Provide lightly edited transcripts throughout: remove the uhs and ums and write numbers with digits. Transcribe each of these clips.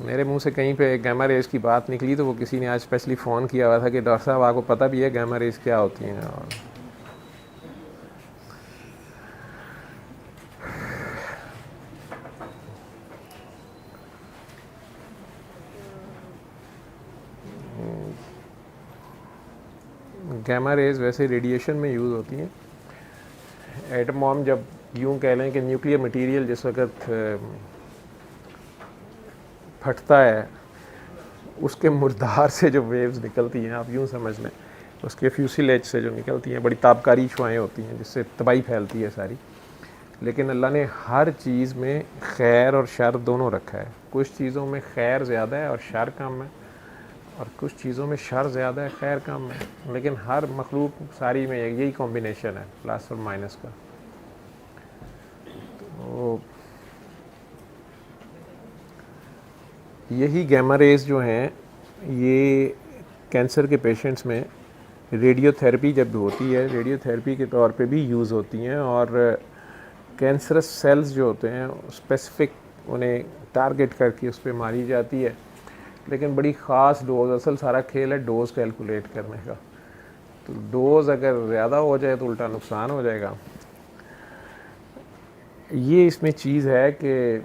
मेरे मुंह से कहीं पे गैमा रेज की बात निकली तो वो किसी ने आज स्पेशली फ़ोन किया हुआ था कि डॉक्टर साहब आपको पता भी है गैमा रेज क्या होती हैं। और गैमा रेज वैसे रेडिएशन में यूज़ होती हैं। एटम बॉम्ब जब यूँ कह लें कि न्यूक्लियर मटेरियल जिस वक्त फटता है उसके मुर्दार से जो वेव्स निकलती हैं, आप यूँ समझ लें, उसके फ्यूसिलेज से जो निकलती हैं बड़ी ताबकारी शुआएँ होती हैं जिससे तबाही फैलती है सारी। लेकिन अल्लाह ने हर चीज़ में खैर और शर दोनों रखा है। कुछ चीज़ों में खैर ज़्यादा है और शर कम है, और कुछ चीज़ों में शर ज़्यादा है खैर कम है। लेकिन हर मखलूक सारी में यही कॉम्बिनेशन है प्लस और माइनस का। तो यही गैमा रेज जो हैं ये कैंसर के पेशेंट्स में रेडियोथेरेपी जब होती है, रेडियोथेरेपी के तौर पे भी यूज़ होती हैं। और कैंसरस सेल्स जो होते हैं स्पेसिफिक उन्हें टारगेट करके उस पर मारी जाती है। लेकिन बड़ी ख़ास डोज़, असल सारा खेल है डोज़ कैलकुलेट करने का। तो डोज़ अगर ज़्यादा हो जाए तो उल्टा नुकसान हो जाएगा। ये इसमें चीज़ है कि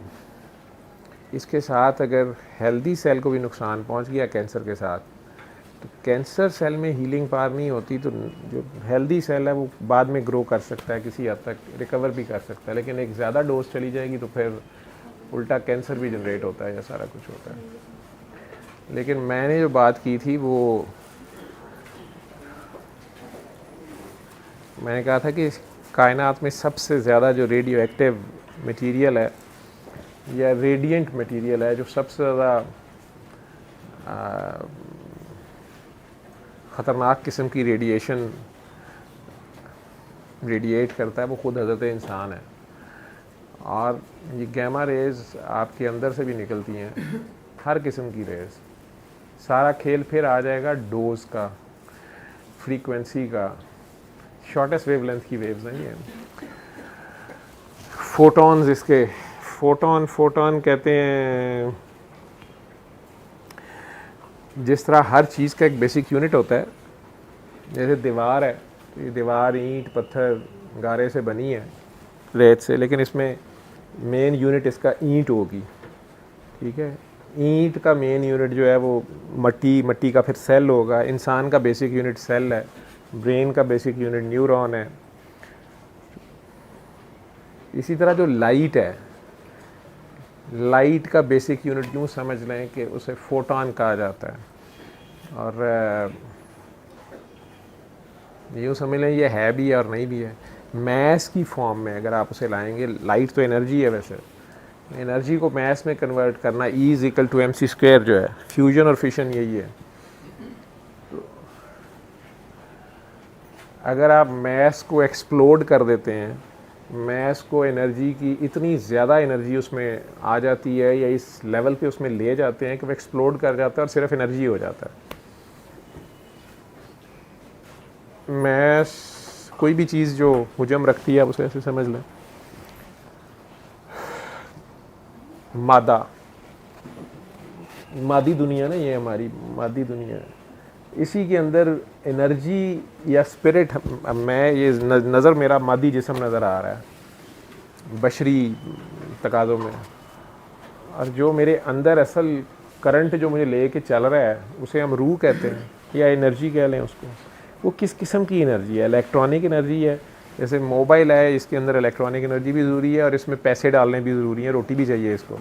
इसके साथ अगर हेल्दी सेल को भी नुकसान पहुंच गया कैंसर के साथ, तो कैंसर सेल में हीलिंग पार नहीं होती। तो जो हेल्दी सेल है वो बाद में ग्रो कर सकता है, किसी हद तक रिकवर भी कर सकता है। लेकिन एक ज़्यादा डोज चली जाएगी तो फिर उल्टा कैंसर भी जनरेट होता है या सारा कुछ होता है। लेकिन मैंने जो बात की थी वो मैंने कहा था कि कायनात में सबसे ज़्यादा जो रेडियो एक्टिव मटीरियल है या रेडिएंट मटेरियल है, जो सबसे ज़्यादा ख़तरनाक किस्म की रेडिएशन रेडिएट करता है, वो खुद हज़रत इंसान है। और ये गैमा रेज़ आपके अंदर से भी निकलती हैं, हर किस्म की रेज़। सारा खेल फिर आ जाएगा डोज का, फ्रीक्वेंसी का। शॉर्टेस्ट वेवलेंथ की वेव्स नहीं है। फोटॉन्स, इसके फोटॉन कहते हैं। जिस तरह हर चीज़ का एक बेसिक यूनिट होता है, जैसे दीवार है, तो ये दीवार ईंट पत्थर गारे से बनी है, रेत से, लेकिन इसमें मेन यूनिट इसका ईंट होगी, ठीक है। ईंट का मेन यूनिट जो है वो मट्टी का फिर सेल होगा। इंसान का बेसिक यूनिट सेल है, ब्रेन का बेसिक यूनिट न्यूरॉन है। इसी तरह जो लाइट है, लाइट का बेसिक यूनिट यूँ समझ लें कि उसे फोटॉन कहा जाता है। और यूँ समझ लें ये है भी और नहीं भी है। मैस की फॉर्म में अगर आप उसे लाएंगे, लाइट तो एनर्जी है, वैसे एनर्जी को मैस में कन्वर्ट करना E=mc² जो है, फ्यूजन और फिशन यही है। तो अगर आप मैस को एक्सप्लोड कर देते हैं, मैस को एनर्जी की इतनी ज़्यादा एनर्जी उसमें आ जाती है या इस लेवल पे उसमें ले जाते हैं कि वो एक्सप्लोड कर जाता है और सिर्फ एनर्जी हो जाता है। मैस कोई भी चीज़ जो हुजम रखती है, आप उसे ऐसे समझ लें। मादी दुनिया ना, ये हमारी मादी दुनिया है। इसी के अंदर एनर्जी या स्पिरिट, मैं ये नज़र मेरा मादी जिस्म नज़र आ रहा है बशरी तकाज़ों में, और जो मेरे अंदर असल करंट जो मुझे लेके चल रहा है उसे हम रूह कहते हैं या एनर्जी कह लें उसको। वो किस किस्म की एनर्जी है? इलेक्ट्रॉनिक एनर्जी है। जैसे मोबाइल है, इसके अंदर इलेक्ट्रॉनिक एनर्जी भी ज़रूरी है और इसमें पैसे डालने भी ज़रूरी है, रोटी भी चाहिए इसको,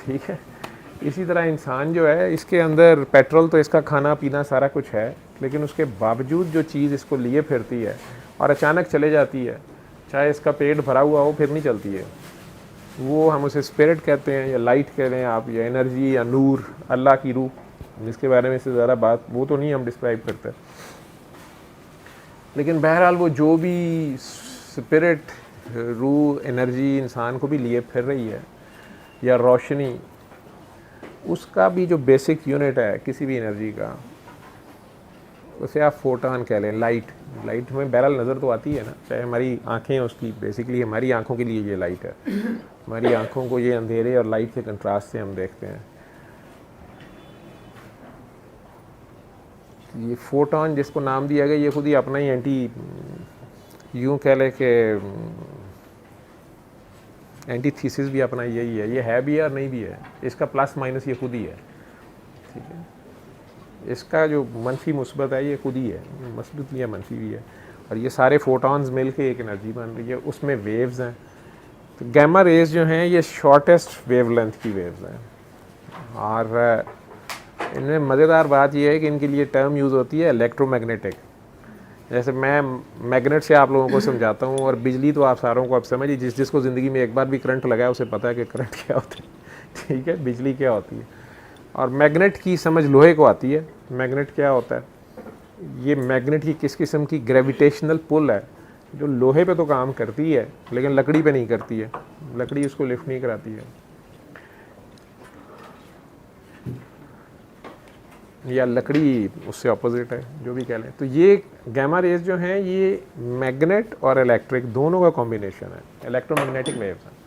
ठीक है। इसी तरह इंसान जो है, इसके अंदर पेट्रोल तो इसका खाना पीना सारा कुछ है, लेकिन उसके बावजूद जो चीज़ इसको लिए फिरती है और अचानक चले जाती है, चाहे इसका पेट भरा हुआ हो फिर नहीं चलती है, वो हम उसे स्पिरिट कहते हैं या लाइट कह रहे हैं आप, या एनर्जी या नूर, अल्लाह की रूह, जिसके बारे में इससे ज़्यादा बात वो तो नहीं हम डिस्क्राइब करते। लेकिन बहरहाल वो जो भी स्पिरिट, रूह, एनर्जी इंसान को भी लिए फिर रही है या रोशनी, उसका भी जो बेसिक यूनिट है किसी भी एनर्जी का, उसे आप फोटॉन कह लें, लाइट। लाइट हमें बहरहाल नज़र तो आती है ना, चाहे हमारी आंखें, उसकी बेसिकली हमारी आंखों के लिए ये लाइट है। हमारी आंखों को ये अंधेरे और लाइट के कंट्रास्ट से हम देखते हैं। ये फोटोन जिसको नाम दिया गया ये खुद ही अपना ही एंटी, यूँ कह ले कि एंटीथीसिस भी अपना यही है, ये है भी है और नहीं भी है, इसका प्लस माइनस ये खुद ही है, ठीक है। इसका जो मनफी मुस्बत है ये खुद ही है, मस्बत भी है मनफी भी है, और ये सारे फोटॉन्स मिल के एक एनर्जी बन रही है, उसमें वेव्स हैं। तो गैमा रेज जो हैं ये शॉर्टेस्ट वेवलेंथ की वेव्स हैं, और इनमें मज़ेदार बात यह है कि इनके लिए टर्म यूज़ होती है इलेक्ट्रोमैग्नेटिक। जैसे मैं मैग्नेट से आप लोगों को समझाता हूँ, और बिजली तो आप सारों को आप समझिए, जिसको ज़िंदगी में एक बार भी करंट लगा है उसे पता है कि करंट क्या होता है, ठीक है, बिजली क्या होती है। और मैग्नेट की समझ लोहे को आती है। मैग्नेट क्या होता है, ये मैग्नेट की किस किस्म की ग्रेविटेशनल पुल है जो लोहे पे तो काम करती है लेकिन लकड़ी पे नहीं करती है, लकड़ी उसको लिफ्ट नहीं कराती है, या लकड़ी उससे ऑपोजिट है, जो भी कह लें। तो ये गैमा रेज जो हैं ये मैग्नेट और इलेक्ट्रिक दोनों का कॉम्बिनेशन है, इलेक्ट्रोमैग्नेटिक वेव्स हैं।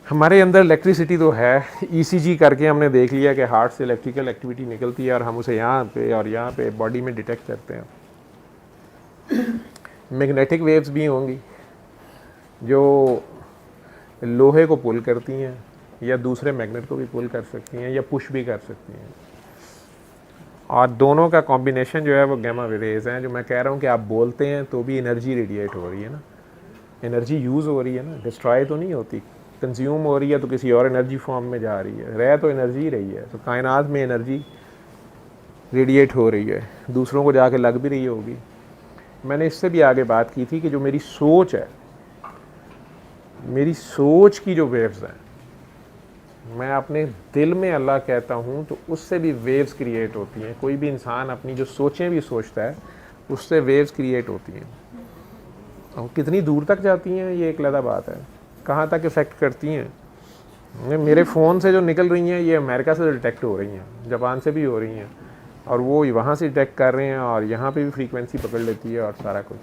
हमारे अंदर इलेक्ट्रिसिटी तो है, ईसीजी करके हमने देख लिया कि हार्ट से इलेक्ट्रिकल एक्टिविटी निकलती है और हम उसे यहाँ पे और यहाँ पे बॉडी में डिटेक्ट करते हैं। मैग्नेटिक वेव्स भी होंगी जो लोहे को पुल करती हैं, या दूसरे मैग्नेट को भी पुल कर सकती हैं, या पुश भी कर सकती हैं, और दोनों का कॉम्बिनेशन जो है वो गैमा रेज हैं। जो मैं कह रहा हूँ कि आप बोलते हैं तो भी एनर्जी रेडिएट हो रही है ना, एनर्जी यूज़ हो रही है ना, डिस्ट्रॉय तो नहीं होती, कंज्यूम हो रही है तो किसी और एनर्जी फॉर्म में जा रही है, रह तो एनर्जी ही रही है। तो कायनात में एनर्जी रेडिएट हो रही है, दूसरों को जाके लग भी रही होगी। मैंने इससे भी आगे बात की थी कि जो मेरी सोच है, मेरी सोच की जो वेव्स हैं, मैं अपने दिल में अल्लाह कहता हूँ तो उससे भी वेव्स क्रिएट होती हैं। कोई भी इंसान अपनी जो सोचें भी सोचता है उससे वेव्स क्रिएट होती हैं, और कितनी दूर तक जाती हैं ये एक अलग बात है, कहाँ तक इफ़ेक्ट करती हैं। मेरे फ़ोन से जो निकल रही हैं ये अमेरिका से डिटेक्ट हो रही हैं, जापान से भी हो रही हैं, और वो वहाँ से डिटेक्ट कर रहे हैं और यहाँ पे भी फ्रीक्वेंसी पकड़ लेती है और सारा कुछ।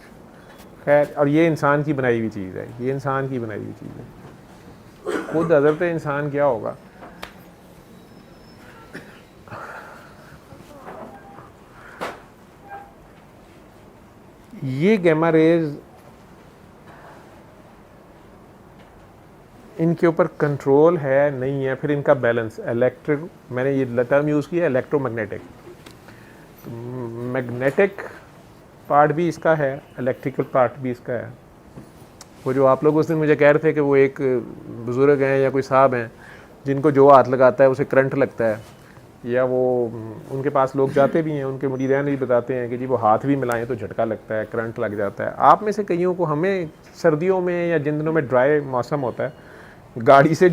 खैर, और ये इंसान की बनाई हुई चीज़ है, ये इंसान की बनाई हुई चीज़ है। खुद हज़रत इंसान क्या होगा, ये गैमा रेज इनके ऊपर कंट्रोल है नहीं है, फिर इनका बैलेंस इलेक्ट्रिक, मैंने ये टर्म यूज़ किया इलेक्ट्रोमैग्नेटिक। तो मैग्नेटिक पार्ट भी इसका है, इलेक्ट्रिकल पार्ट भी इसका है। वो जो आप लोग उस दिन मुझे कह रहे थे कि वो एक बुज़ुर्ग हैं या कोई साहब हैं जिनको जो हाथ लगाता है उसे करंट लगता है, या वो उनके पास लोग जाते भी हैं, उनके मुरीदैन भी बताते हैं कि जी वो हाथ भी मिलाएं तो झटका लगता है, करंट लग जाता है। आप में से कईयों को, हमें सर्दियों में या जिन दिनों में ड्राई मौसम होता है, गाड़ी से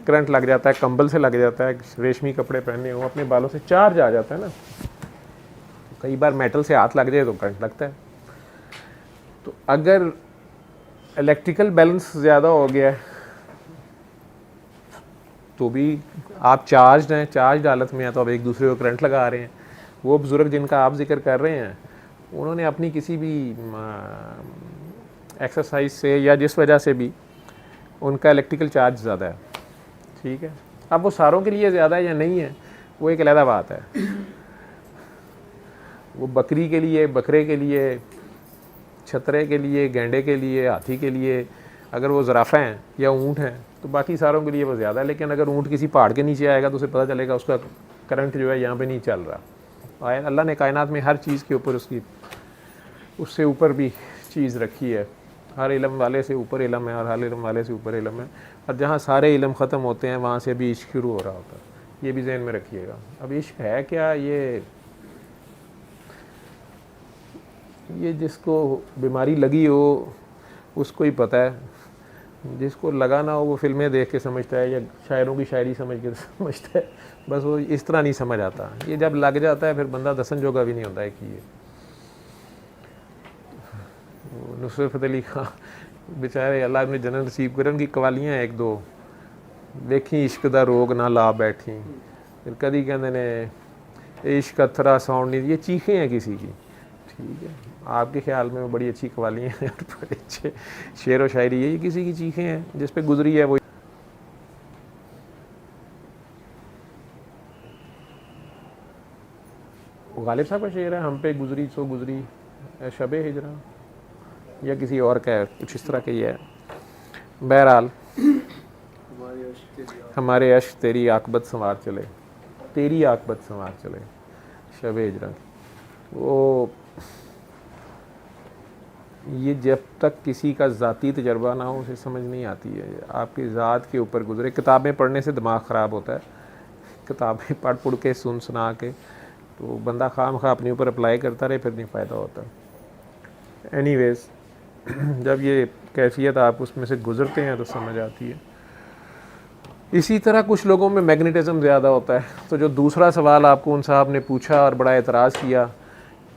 करंट लग जाता है, कंबल से लग जाता है, रेशमी कपड़े पहने हो, अपने बालों से चार्ज आ जाता है ना, कई बार मेटल से हाथ लग जाए तो करंट लगता है। तो अगर इलेक्ट्रिकल बैलेंस ज़्यादा हो गया है तो भी आप चार्ज हैं, चार्ज हालत में है, तो आप एक दूसरे को करंट लगा रहे हैं। वो बुज़ुर्ग जिनका आप जिक्र कर रहे हैं उन्होंने अपनी किसी भी एक्सरसाइज से या जिस वजह से भी उनका इलेक्ट्रिकल चार्ज ज़्यादा है, ठीक है। अब वो सारों के लिए ज़्यादा है या नहीं है वो एक अलग बात है। वो बकरी के लिए, बकरे के लिए, छतरे के लिए, गेंडे के लिए, हाथी के लिए, अगर वो ज़राफ़ा हैं या ऊँट हैं तो बाकी सारों के लिए वो ज़्यादा है। लेकिन अगर ऊँट किसी पहाड़ के नीचे आएगा तो उसे पता चलेगा उसका करंट जो है यहाँ पे नहीं चल रहा। अल्लाह ने कायनात में हर चीज़ के ऊपर उसकी, उससे ऊपर भी चीज़ रखी है। हर इल्म वाले से ऊपर इल्म है और हर इल्म वाले से ऊपर इल्म है, और जहाँ सारे इल्म ख़त्म होते हैं वहाँ से भी इश्क शुरू हो रहा होता है। ये भी जहन में रखिएगा। अब इश्क है क्या, ये जिसको बीमारी लगी हो उसको ही पता है, जिसको लगा ना हो वो फिल्में देख के समझता है या शायरों की शायरी समझ के समझता है, बस वो इस तरह नहीं समझ आता। ये जब लग जाता है फिर बंदा दसन जोगा भी नहीं होता है कि ये नुसरत फतेह अली खान बेचारे, अल्लाह ने जन्नत नसीब करे, उनकी कवालियाँ एक दो देखी, इश्क दा रोग ना ला बैठी, फिर कदी कहते ने इश्क अथरा साउंड नहीं, ये चीखें हैं किसी की, ठीक है। आपके ख्याल में वो बड़ी अच्छी कवालियाँ हैं और बड़े अच्छे शेर व शायरी है, ये किसी की चीखें हैं जिस पे गुजरी है वो गालिब साहब का शेर है, हम पे गुजरी सो गुजरी शबे हिजरा, या किसी और का है, कुछ इस तरह का ही है। बहरहाल हमारे अश्क तेरी आकबत संवार चले, तेरी आकबत संवार चले शबे हिजरा। वो ये जब तक किसी का ज़ाती तजर्बा ना हो उसे समझ नहीं आती है। आपकी ज़ात के ऊपर गुजरे, किताबें पढ़ने से दिमाग ख़राब होता है, किताबें पढ़ के सुना के तो बंदा खामखा अपने ऊपर अप्लाई करता रहे, फिर नहीं फ़ायदा होता। एनीवेज़ जब ये कैफियत आप उसमें से गुज़रते हैं तो समझ आती है। इसी तरह कुछ लोगों में मैग्नेटिज़म ज़्यादा होता है। तो जो दूसरा सवाल आपको उन साहब ने पूछा और बड़ा एतराज़ किया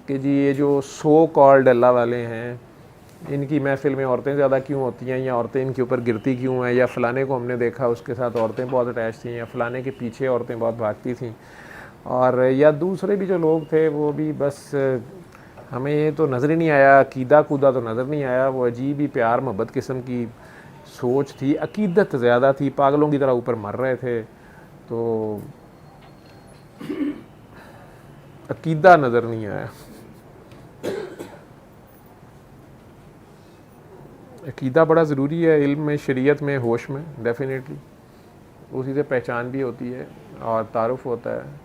कि जी ये जो सो कॉल्ड अल्लाह वाले हैं, इनकी महफिल में औरतें ज़्यादा क्यों होती हैं, या औरतें इनके ऊपर गिरती क्यों हैं, या फ़लाने को हमने देखा उसके साथ औरतें बहुत अटैच थी, या फ़लाने के पीछे औरतें बहुत भागती थीं, और या दूसरे भी जो लोग थे वो भी बस हमें ये तो नज़र ही नहीं आया, अकीदा कूदा तो नज़र नहीं आया, वो अजीब ही प्यार मोहब्बत किस्म की सोच थी, अकीदत ज़्यादा थी, पागलों की तरह ऊपर मर रहे थे, तो अकीदा नज़र नहीं आया। अकीदा बड़ा ज़रूरी है इल्म में, शरीयत में, होश में, डेफिनेटली उसी से पहचान भी होती है और तारुफ होता है।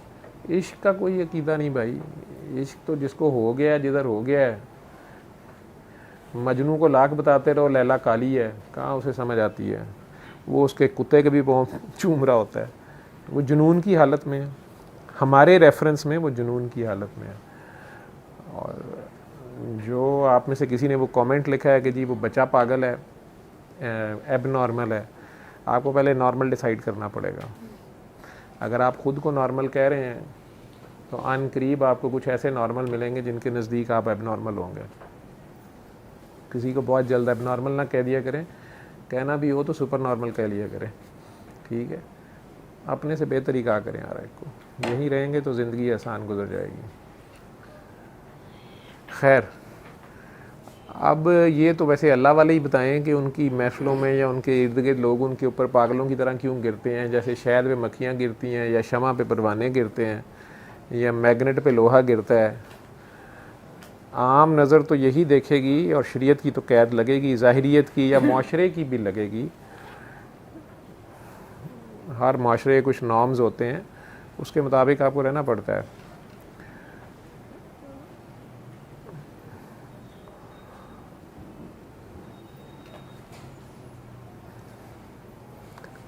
इश्क का कोई अकीदा नहीं भाई, इश्क तो जिसको हो गया है, जिधर हो गया है। मजनू को लाख बताते रहो लैला काली है, कहाँ उसे समझ आती है, वो उसके कुत्ते के भी पाँव चूम रहा होता है, वो जुनून की हालत में है। हमारे रेफरेंस में वो जुनून की हालत में है। और जो आप में से किसी ने वो कमेंट लिखा है कि जी वो बच्चा पागल है, एब नॉर्मल है, आपको पहले नॉर्मल डिसाइड करना पड़ेगा। अगर आप ख़ुद को नॉर्मल कह रहे हैं तो अन करीब आपको कुछ ऐसे नॉर्मल मिलेंगे जिनके नज़दीक आप एब नॉर्मल होंगे। किसी को बहुत जल्द एब नॉर्मल ना कह दिया करें, कहना भी हो तो सुपर नॉर्मल कह लिया करें, ठीक है। अपने से बेहतर ही कहा करें यार को, यहीं रहेंगे तो ज़िंदगी आसान गुजर जाएगी। खैर, अब ये तो वैसे अल्लाह वाले ही बताएं कि उनकी महफ़िलों में या उनके इर्द गिर्द लोग उनके ऊपर पागलों की तरह क्यों गिरते हैं, जैसे शहद पे मक्खियाँ गिरती हैं, या शमा पे परवाने गिरते हैं, या मैग्नेट पे लोहा गिरता है। आम नज़र तो यही देखेगी और शरीयत की तो कैद लगेगी, ज़ाहिरियत की या माशरे की भी लगेगी। हर माशरे के कुछ नॉर्म्स होते हैं, उसके मुताबिक आपको रहना पड़ता है।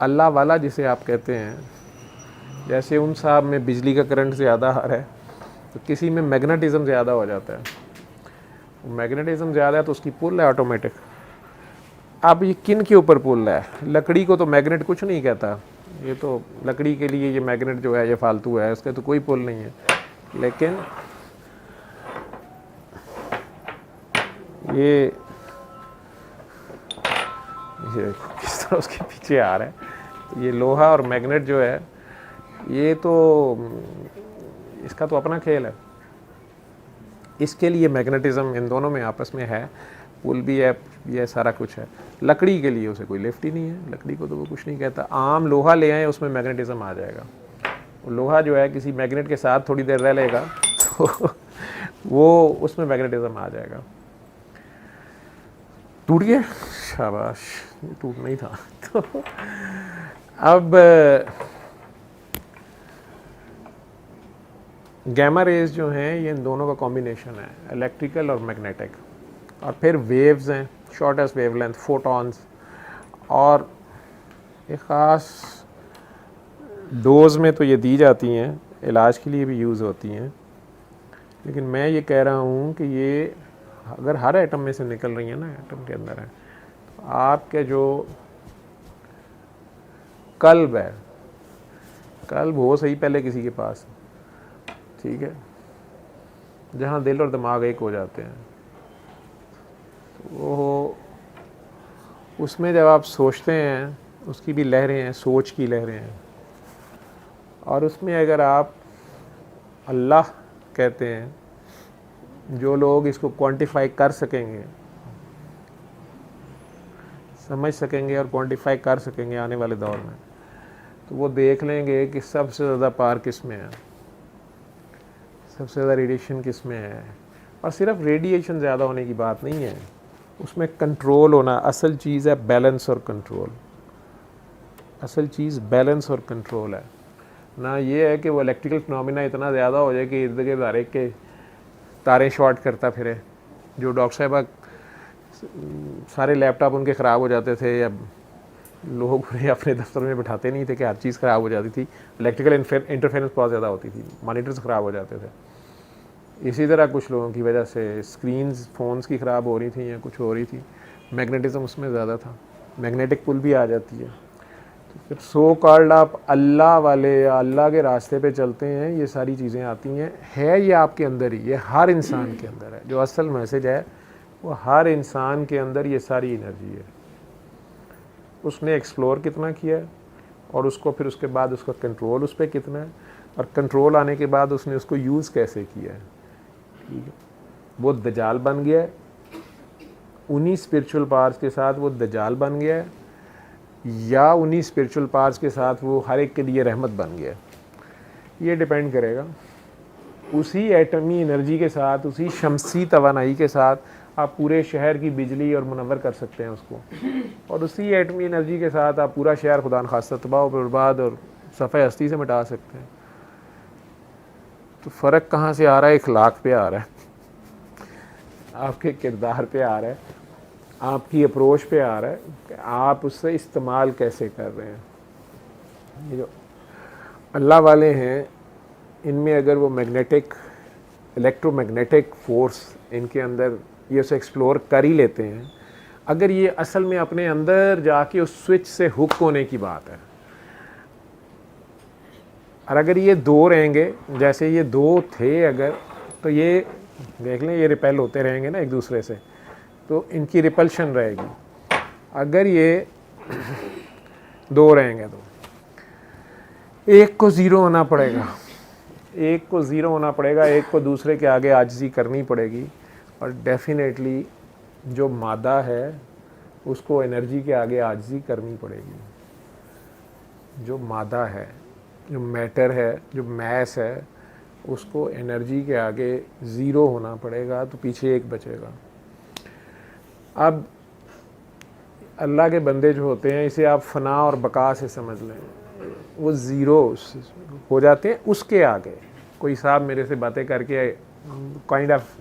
अल्लाह वाला जिसे आप कहते हैं, जैसे उन साहब में बिजली का करंट ज़्यादा आ रहा है तो किसी में मैग्नेटिज़म ज़्यादा हो जाता है। मैग्नेटिज़म ज़्यादा है तो उसकी पुल है ऑटोमेटिक। अब ये किन के ऊपर पुल है? लकड़ी को तो मैग्नेट कुछ नहीं कहता, ये तो लकड़ी के लिए ये मैग्नेट जो है ये फालतू है, उसके तो कोई पुल नहीं है। लेकिन ये किस तरह उसके पीछे आ रहा है, ये लोहा और मैग्नेट जो है ये तो इसका तो अपना खेल है। इसके लिए मैग्नेटिज़म इन दोनों में आपस में है, पुल भी है, ये सारा कुछ है। लकड़ी के लिए उसे कोई लिफ्ट ही नहीं है, लकड़ी को तो वो कुछ नहीं कहता। आम लोहा ले आए उसमें मैग्नेटिज़म आ जाएगा। लोहा जो है किसी मैग्नेट के साथ थोड़ी देर रह लेगा तो वो उसमें मैग्नेटिज़म आ जाएगा। टूट गया, शाबाश, टूट नहीं था। तो अब गैमा रेज जो हैं ये इन दोनों का कॉम्बिनेशन है, इलेक्ट्रिकल और मैग्नेटिक। और फिर वेव्स हैं, शॉर्टेस्ट वेवलेंथ, फोटॉन्स, और एक ख़ास डोज में तो ये दी जाती हैं, इलाज के लिए भी यूज़ होती हैं। लेकिन मैं ये कह रहा हूँ कि ये अगर हर एटम में से निकल रही है ना, एटम के अंदर है, तो आपके जो कल्ब है, कल्ब हो सही पहले किसी के पास, ठीक है, जहाँ दिल और दिमाग एक हो जाते हैं, वो उसमें जब आप सोचते हैं, उसकी भी लहरें हैं, सोच की लहरें हैं। और उसमें अगर आप अल्लाह कहते हैं, जो लोग इसको क्वांटिफाई कर सकेंगे, समझ सकेंगे और क्वांटिफाई कर सकेंगे आने वाले दौर में, तो वो देख लेंगे कि सबसे ज़्यादा पार किस में है। सबसे ज़्यादा रेडिएशन किस में है। और सिर्फ रेडिएशन ज़्यादा होने की बात नहीं है, उसमें कंट्रोल होना असल चीज़ है, बैलेंस और कंट्रोल। असल चीज़ बैलेंस और कंट्रोल है ना। ये है कि वो इलेक्ट्रिकल फिनोमिना इतना ज़्यादा हो जाए कि इर्द गिर्द हर एक के तारे शॉर्ट करता फिरे। जो डॉक्टर साहब सारे लैपटॉप उनके ख़राब हो जाते थे, या लोग उन्हें अपने दफ्तर में बिठाते नहीं थे कि हर चीज़ ख़राब हो जाती थी, इलेक्ट्रिकल इंटरफेरेंस बहुत ज़्यादा होती थी, मॉनिटर्स ख़राब हो जाते थे। इसी तरह कुछ लोगों की वजह से स्क्रीन्स फ़ोन्स की ख़राब हो रही थी या कुछ हो रही थी, मैग्नेटिज़म उसमें ज़्यादा था, मैग्नेटिक पुल भी आ जाती है। तो फिर सो कॉल्ड आप अल्लाह वाले या अल्लाह के रास्ते पे चलते हैं, ये सारी चीज़ें आती हैं। है ये आपके अंदर ही, ये हर इंसान के अंदर है। जो असल मैसेज है वो हर इंसान के अंदर ये सारी एनर्जी है। उसने एक्सप्लोर कितना किया है और उसको फिर उसके बाद उसका कंट्रोल उस पर कितना है, और कंट्रोल आने के बाद उसने उसको यूज़ कैसे किया है। ठीक है, वो दजाल बन गया है, उन्हीं स्पिरिचुअल पावर्स के साथ वो दजाल बन गया है, या उन्हीं स्पिरिचुअल पावर्स के साथ वो हर एक के लिए रहमत बन गया है। ये डिपेंड करेगा। उसी एटमी एनर्जी के साथ, उसी शमसी तवानाई के साथ आप पूरे शहर की बिजली और मुनव्वर कर सकते हैं उसको, और उसी एटमी एनर्जी के साथ आप पूरा शहर खुदा न खास्ता तबाह बर्बाद और सफ़े हस्ती से मिटा सकते हैं। तो फ़र्क कहाँ से आ रहा है? इखलाक पे आ रहा है, आपके किरदार पे आ रहा है, आपकी अप्रोच पे आ रहा है कि आप उससे इस्तेमाल कैसे कर रहे हैं। ये जो अल्लाह वाले हैं, इनमें अगर वो मैग्नेटिक इलेक्ट्रोमैग्नेटिक फोर्स इनके अंदर ये उसे एक्सप्लोर कर ही लेते हैं, अगर ये असल में अपने अंदर जाके उस स्विच से हुक होने की बात है। और अगर ये दो रहेंगे, जैसे ये दो थे अगर, तो ये देख लें, ये रिपेल होते रहेंगे ना एक दूसरे से, तो इनकी रिपल्शन रहेगी। अगर ये दो रहेंगे तो एक को ज़ीरो होना पड़ेगा, एक को ज़ीरो होना पड़ेगा, एक को दूसरे के आगे आजिज़ी करनी पड़ेगी। और डेफिनेटली जो मादा है उसको एनर्जी के आगे आजिज़ी करनी पड़ेगी। जो मादा है, जो मैटर है, जो मैस है, उसको एनर्जी के आगे ज़ीरो होना पड़ेगा, तो पीछे एक बचेगा। अब अल्लाह के बंदे जो होते हैं, इसे आप फ़ना और बका से समझ लें, वो ज़ीरो हो जाते हैं उसके आगे। कोई साहब मेरे से बातें करके काइंड ऑफ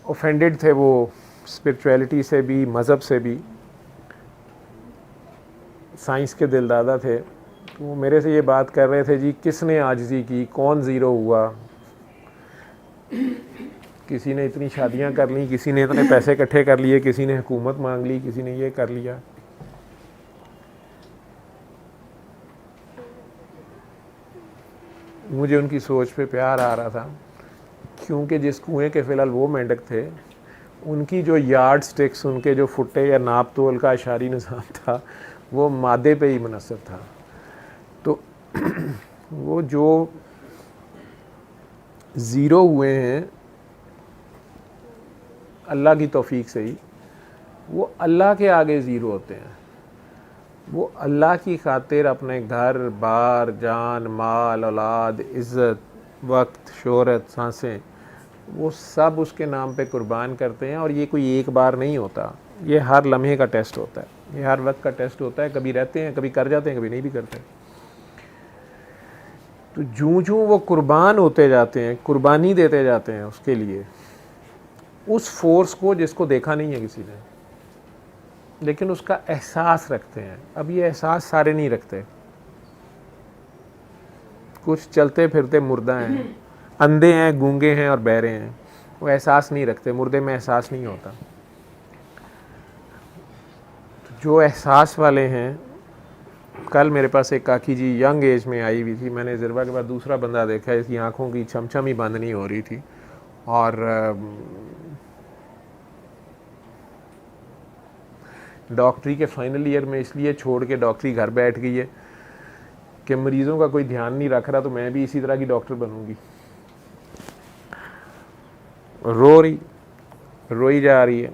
ऑफेंडेड थे, वो स्पिरिचुअलिटी से भी, मज़हब से भी, साइंस के दिलदादा थे। तो वो मेरे से ये बात कर रहे थे, जी किसने आजिज़ी की, कौन ज़ीरो हुआ। किसी ने इतनी शादियां कर ली, किसी ने इतने पैसे इकट्ठे कर लिए, किसी ने हुकूमत मांग ली, किसी ने ये कर लिया। मुझे उनकी सोच पे प्यार आ रहा था, क्योंकि जिस कुएं के फ़िलहाल वो मेंढक थे, उनकी जो यार्ड स्टिक्स, उनके जो फुट्टे या नाप तोल का अशारी निज़ाम था, वो मादे पे ही मुनसब था। तो वो जो ज़ीरो हुए हैं अल्लाह की तौफीक से ही, वो अल्लाह के आगे ज़ीरो होते हैं। वो अल्लाह की खातिर अपने घर बार, जान माल, औलाद, इज़्ज़त, वक्त, शोहरत, सांसें, वो सब उसके नाम पे कुर्बान करते हैं। और ये कोई एक बार नहीं होता, ये हर लम्हे का टेस्ट होता है, ये हर वक्त का टेस्ट होता है। कभी रहते हैं, कभी कर जाते हैं, कभी नहीं भी करते। तो जूं वो कुर्बान होते जाते हैं, कुर्बानी देते जाते हैं उसके लिए, उस फोर्स को जिसको देखा नहीं है किसी ने, लेकिन उसका एहसास रखते हैं। अब ये एहसास सारे नहीं रखते, कुछ चलते फिरते मुर्दा हैं, अंधे हैं, गूंगे हैं और बहरे हैं, वो एहसास नहीं रखते। मुर्दे में एहसास नहीं होता। तो जो एहसास वाले हैं, कल मेरे पास एक काकी जी यंग एज में आई हुई थी, मैंने ज़िरवा के बाद दूसरा बंदा देखा, इसकी आंखों की छमछम ही बंद नहीं हो रही थी, और डॉक्टरी के फाइनल ईयर में इसलिए छोड़ के डॉक्टरी घर बैठ गई है कि मरीज़ों का कोई ध्यान नहीं रख रहा, तो मैं भी इसी तरह की डॉक्टर बनूंगी। रोई जा रही है,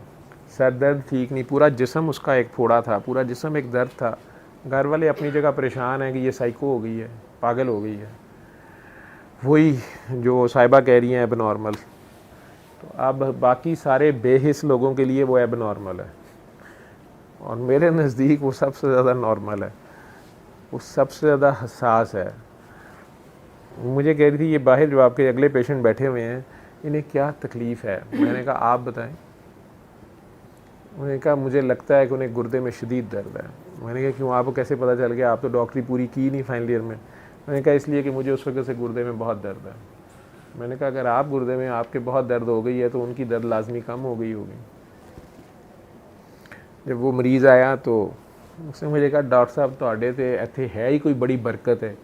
सर दर्द ठीक नहीं, पूरा जिस्म उसका एक फोड़ा था, पूरा जिस्म एक दर्द था। घर वाले अपनी जगह परेशान हैं कि ये साइको हो गई है, पागल हो गई है। वही जो साहिबा कह रही हैं एब नॉर्मल, तो अब बाकी सारे बेहिस लोगों के लिए वो एब नॉर्मल है, और मेरे नज़दीक वो सबसे ज़्यादा नॉर्मल है, वो सबसे ज़्यादा हसास है। मुझे कह रही थी ये बाहर जो आपके अगले पेशेंट बैठे हुए हैं इन्हें क्या तकलीफ़ है, मैंने कहा आप बताएं। उन्होंने कहा मुझे लगता है कि उन्हें गुर्दे में शदीद दर्द है। मैंने कहा क्यों, आपको कैसे पता चल गया, आप तो डॉक्टरी पूरी की नहीं फाइनल ईयर में। मैंने कहा इसलिए कि मुझे उस वक्त से गुर्दे में बहुत दर्द है। मैंने कहा अगर आप गुर्दे में आपके बहुत दर्द हो गई है तो उनकी दर्द लाजमी कम हो गई होगी। जब वो मरीज़ आया तो उसने मुझे कहा डॉक्टर साहब ਤੁਹਾਡੇ ਤੇ ਇੱਥੇ है ही कोई बड़ी बरकत है,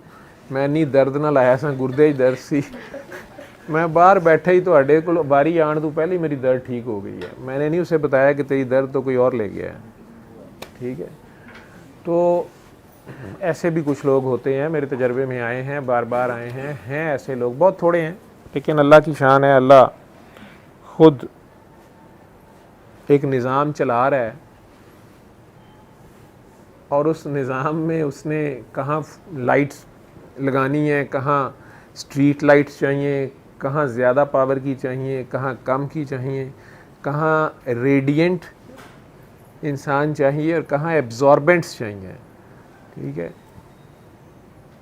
मैं इन्नी दर्द ना लाया सा, गुर्दे ही दर्द सी, मैं बाहर बैठा ही ਤੁਹਾਡੇ ਕੋਲ बारी आने तो पहले ही मेरी दर्द ठीक हो गई है। मैंने नहीं उसे बताया कि तेरी दर्द तो कोई और ले गया है। ठीक है, तो ऐसे भी कुछ लोग होते हैं, मेरे तजर्बे में आए हैं, बार बार आए हैं ऐसे लोग, बहुत थोड़े हैं, लेकिन अल्लाह की शान है, अल्लाह खुद एक निज़ाम चला रहा है और उस निज़ाम में उसने कहाँ लाइट्स लगानी है, कहाँ स्ट्रीट लाइट्स चाहिए, कहाँ ज़्यादा पावर की चाहिए, कहाँ कम की चाहिए, कहाँ रेडिएंट इंसान चाहिए और कहाँ एब्जॉर्बेंट्स चाहिए। ठीक है,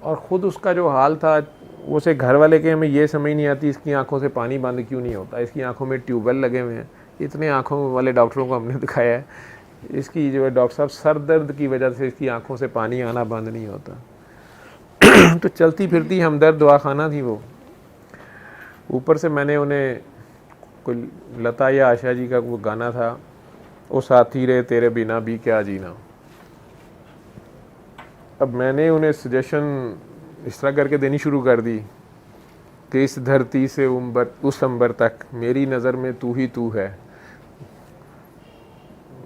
और ख़ुद उसका जो हाल था, उसे घर वाले के हमें ये समझ नहीं आती इसकी आंखों से पानी बंद क्यों नहीं होता, इसकी आंखों में ट्यूबवेल लगे हुए हैं, इतने आंखों वाले डॉक्टरों को हमने दिखाया है, इसकी जो है डॉक्टर साहब सर दर्द की वजह से इसकी आंखों से पानी आना बंद नहीं होता। तो चलती फिरती हमदर्द दवाखाना थी वो। ऊपर से मैंने उन्हें कोई लता या आशा जी का वो गाना था, वो साथी रे तेरे बिना भी क्या जीना। अब मैंने उन्हें सजेशन इस तरह करके देनी शुरू कर दी कि इस धरती से उस अंबर तक मेरी नज़र में तू ही तू है।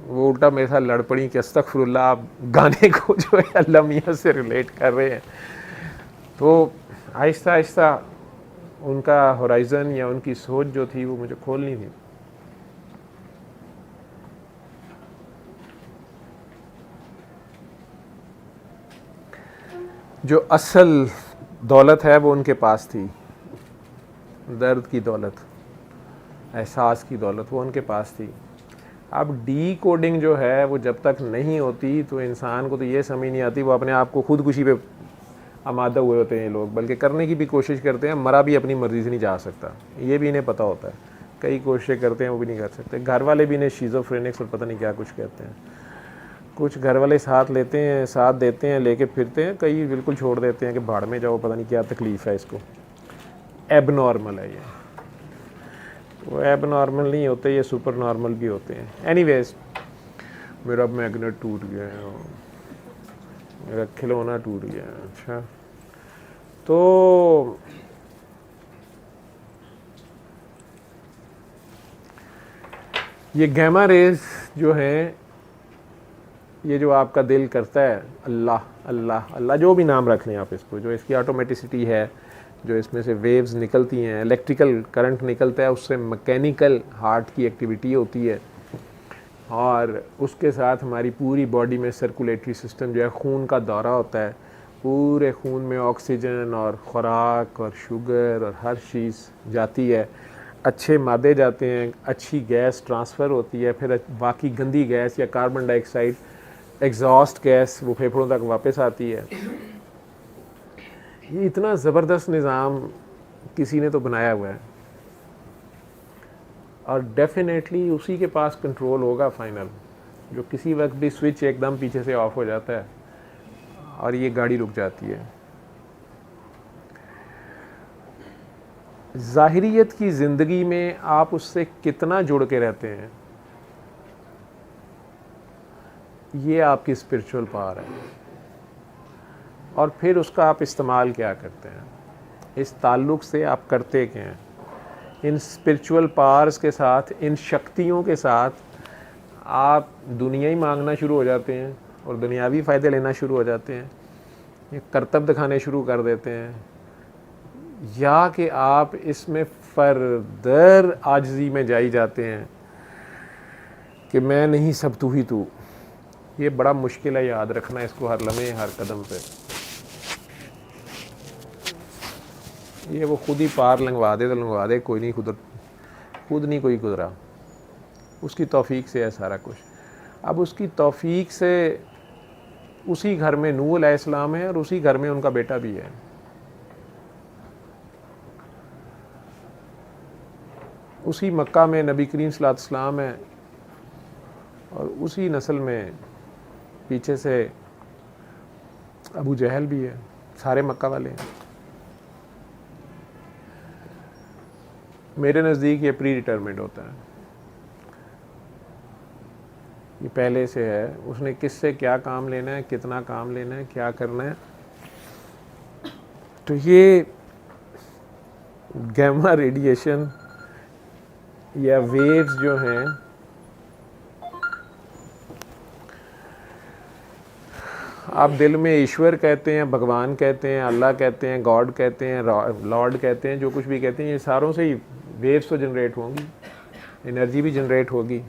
वो उल्टा मेरे साथ लड़ पड़ी कि अस्तगफिरुल्लाह, आप गाने को जो है अल्लाह मियाँ से रिलेट कर रहे हैं। तो आहिस्ता आहिस्ता उनका होराइज़न या उनकी सोच जो थी वो मुझे खोलनी थी। जो असल दौलत है वो उनके पास थी, दर्द की दौलत, एहसास की दौलत वो उनके पास थी। अब डी कोडिंग जो है वो जब तक नहीं होती तो इंसान को तो ये समझ नहीं आती, वो अपने आप को खुदकुशी पे आमादा हुए होते हैं लोग, बल्कि करने की भी कोशिश करते हैं। मरा भी अपनी मर्ज़ी से नहीं जा सकता, ये भी इन्हें पता होता है, कई कोशिशें करते हैं वो भी नहीं कर सकते। घर वाले भी इन्हें शिज़ोफ्रेनिक्स और पता नहीं क्या कुछ कहते हैं। कुछ घर वाले साथ लेते हैं, साथ देते हैं, लेके फिरते हैं, कई बिल्कुल छोड़ देते हैं कि भाड़ में जाओ, पता नहीं क्या तकलीफ़ है इसको, एब नॉर्मल है ये। वो एब नॉर्मल नहीं होते, ये सुपर नॉर्मल भी होते हैं। एनीवेज, मेरा मैग्नेट टूट गया है, मेरा खिलौना टूट गया है। अच्छा, तो ये गैमा रेज जो हैं, ये जो आपका दिल करता है अल्लाह अल्लाह अल्लाह, जो भी नाम रख लें आप इसको, जो इसकी ऑटोमेटिसिटी है, जो इसमें से वेव्स निकलती हैं, इलेक्ट्रिकल करंट निकलता है, उससे मैकेनिकल हार्ट की एक्टिविटी होती है, और उसके साथ हमारी पूरी बॉडी में सर्कुलेटरी सिस्टम जो है, खून का दौरा होता है, पूरे खून में ऑक्सीजन और खुराक और शुगर और हर चीज़ जाती है, अच्छे मादे जाते हैं, अच्छी गैस ट्रांसफ़र होती है, फिर बाकी गंदी गैस या कार्बन डाइऑक्साइड एग्जॉस्ट गैस वो फेफड़ों तक वापस आती है। ये इतना ज़बरदस्त निज़ाम किसी ने तो बनाया हुआ है, और डेफिनेटली उसी के पास कंट्रोल होगा फाइनल, जो किसी वक्त भी स्विच एकदम पीछे से ऑफ हो जाता है और ये गाड़ी रुक जाती है। ज़ाहिरियत की ज़िंदगी में आप उससे कितना जुड़ के रहते हैं, ये आपकी स्पिरिचुअल पावर है, और फिर उसका आप इस्तेमाल क्या करते हैं, इस ताल्लुक़ से आप करते क्या हैं। इन स्पिरिचुअल पावर्स के साथ, इन शक्तियों के साथ आप दुनिया ही मांगना शुरू हो जाते हैं और दुनियावी फ़ायदे लेना शुरू हो जाते हैं, ये करतब दिखाने शुरू कर देते हैं, या कि आप इसमें फर्दर आजिज़ी में जाई जाते हैं कि मैं नहीं सब तू ही तू। ये बड़ा मुश्किल है याद रखना इसको हर लम्हे हर कदम पे। ये वो खुद ही पार लंघवा दे तो लंघवा दे, कोई नहीं खुद नहीं कोई गुजरा, उसकी तौफीक से है सारा कुछ। अब उसकी तौफीक से उसी घर में नूह अलैहिस्सलाम है और उसी घर में उनका बेटा भी है। उसी मक्का में नबी करीम सल्लल्लाहु अलैहि वसल्लम है और उसी नस्ल में पीछे से अबू जहल भी है, सारे मक्का वाले हैं। मेरे नज़दीक ये प्री डिटरमिनेड होता है, ये पहले से है, उसने किससे क्या काम लेना है, कितना काम लेना है, क्या करना है। तो ये गैमा रेडिएशन या वेव्स जो हैं, आप दिल में ईश्वर कहते हैं, भगवान कहते हैं, अल्लाह कहते हैं, गॉड कहते हैं, लॉर्ड कहते हैं, जो कुछ भी कहते हैं, ये सारों से ही वेव्स तो जनरेट होंगी, एनर्जी भी जनरेट होगी।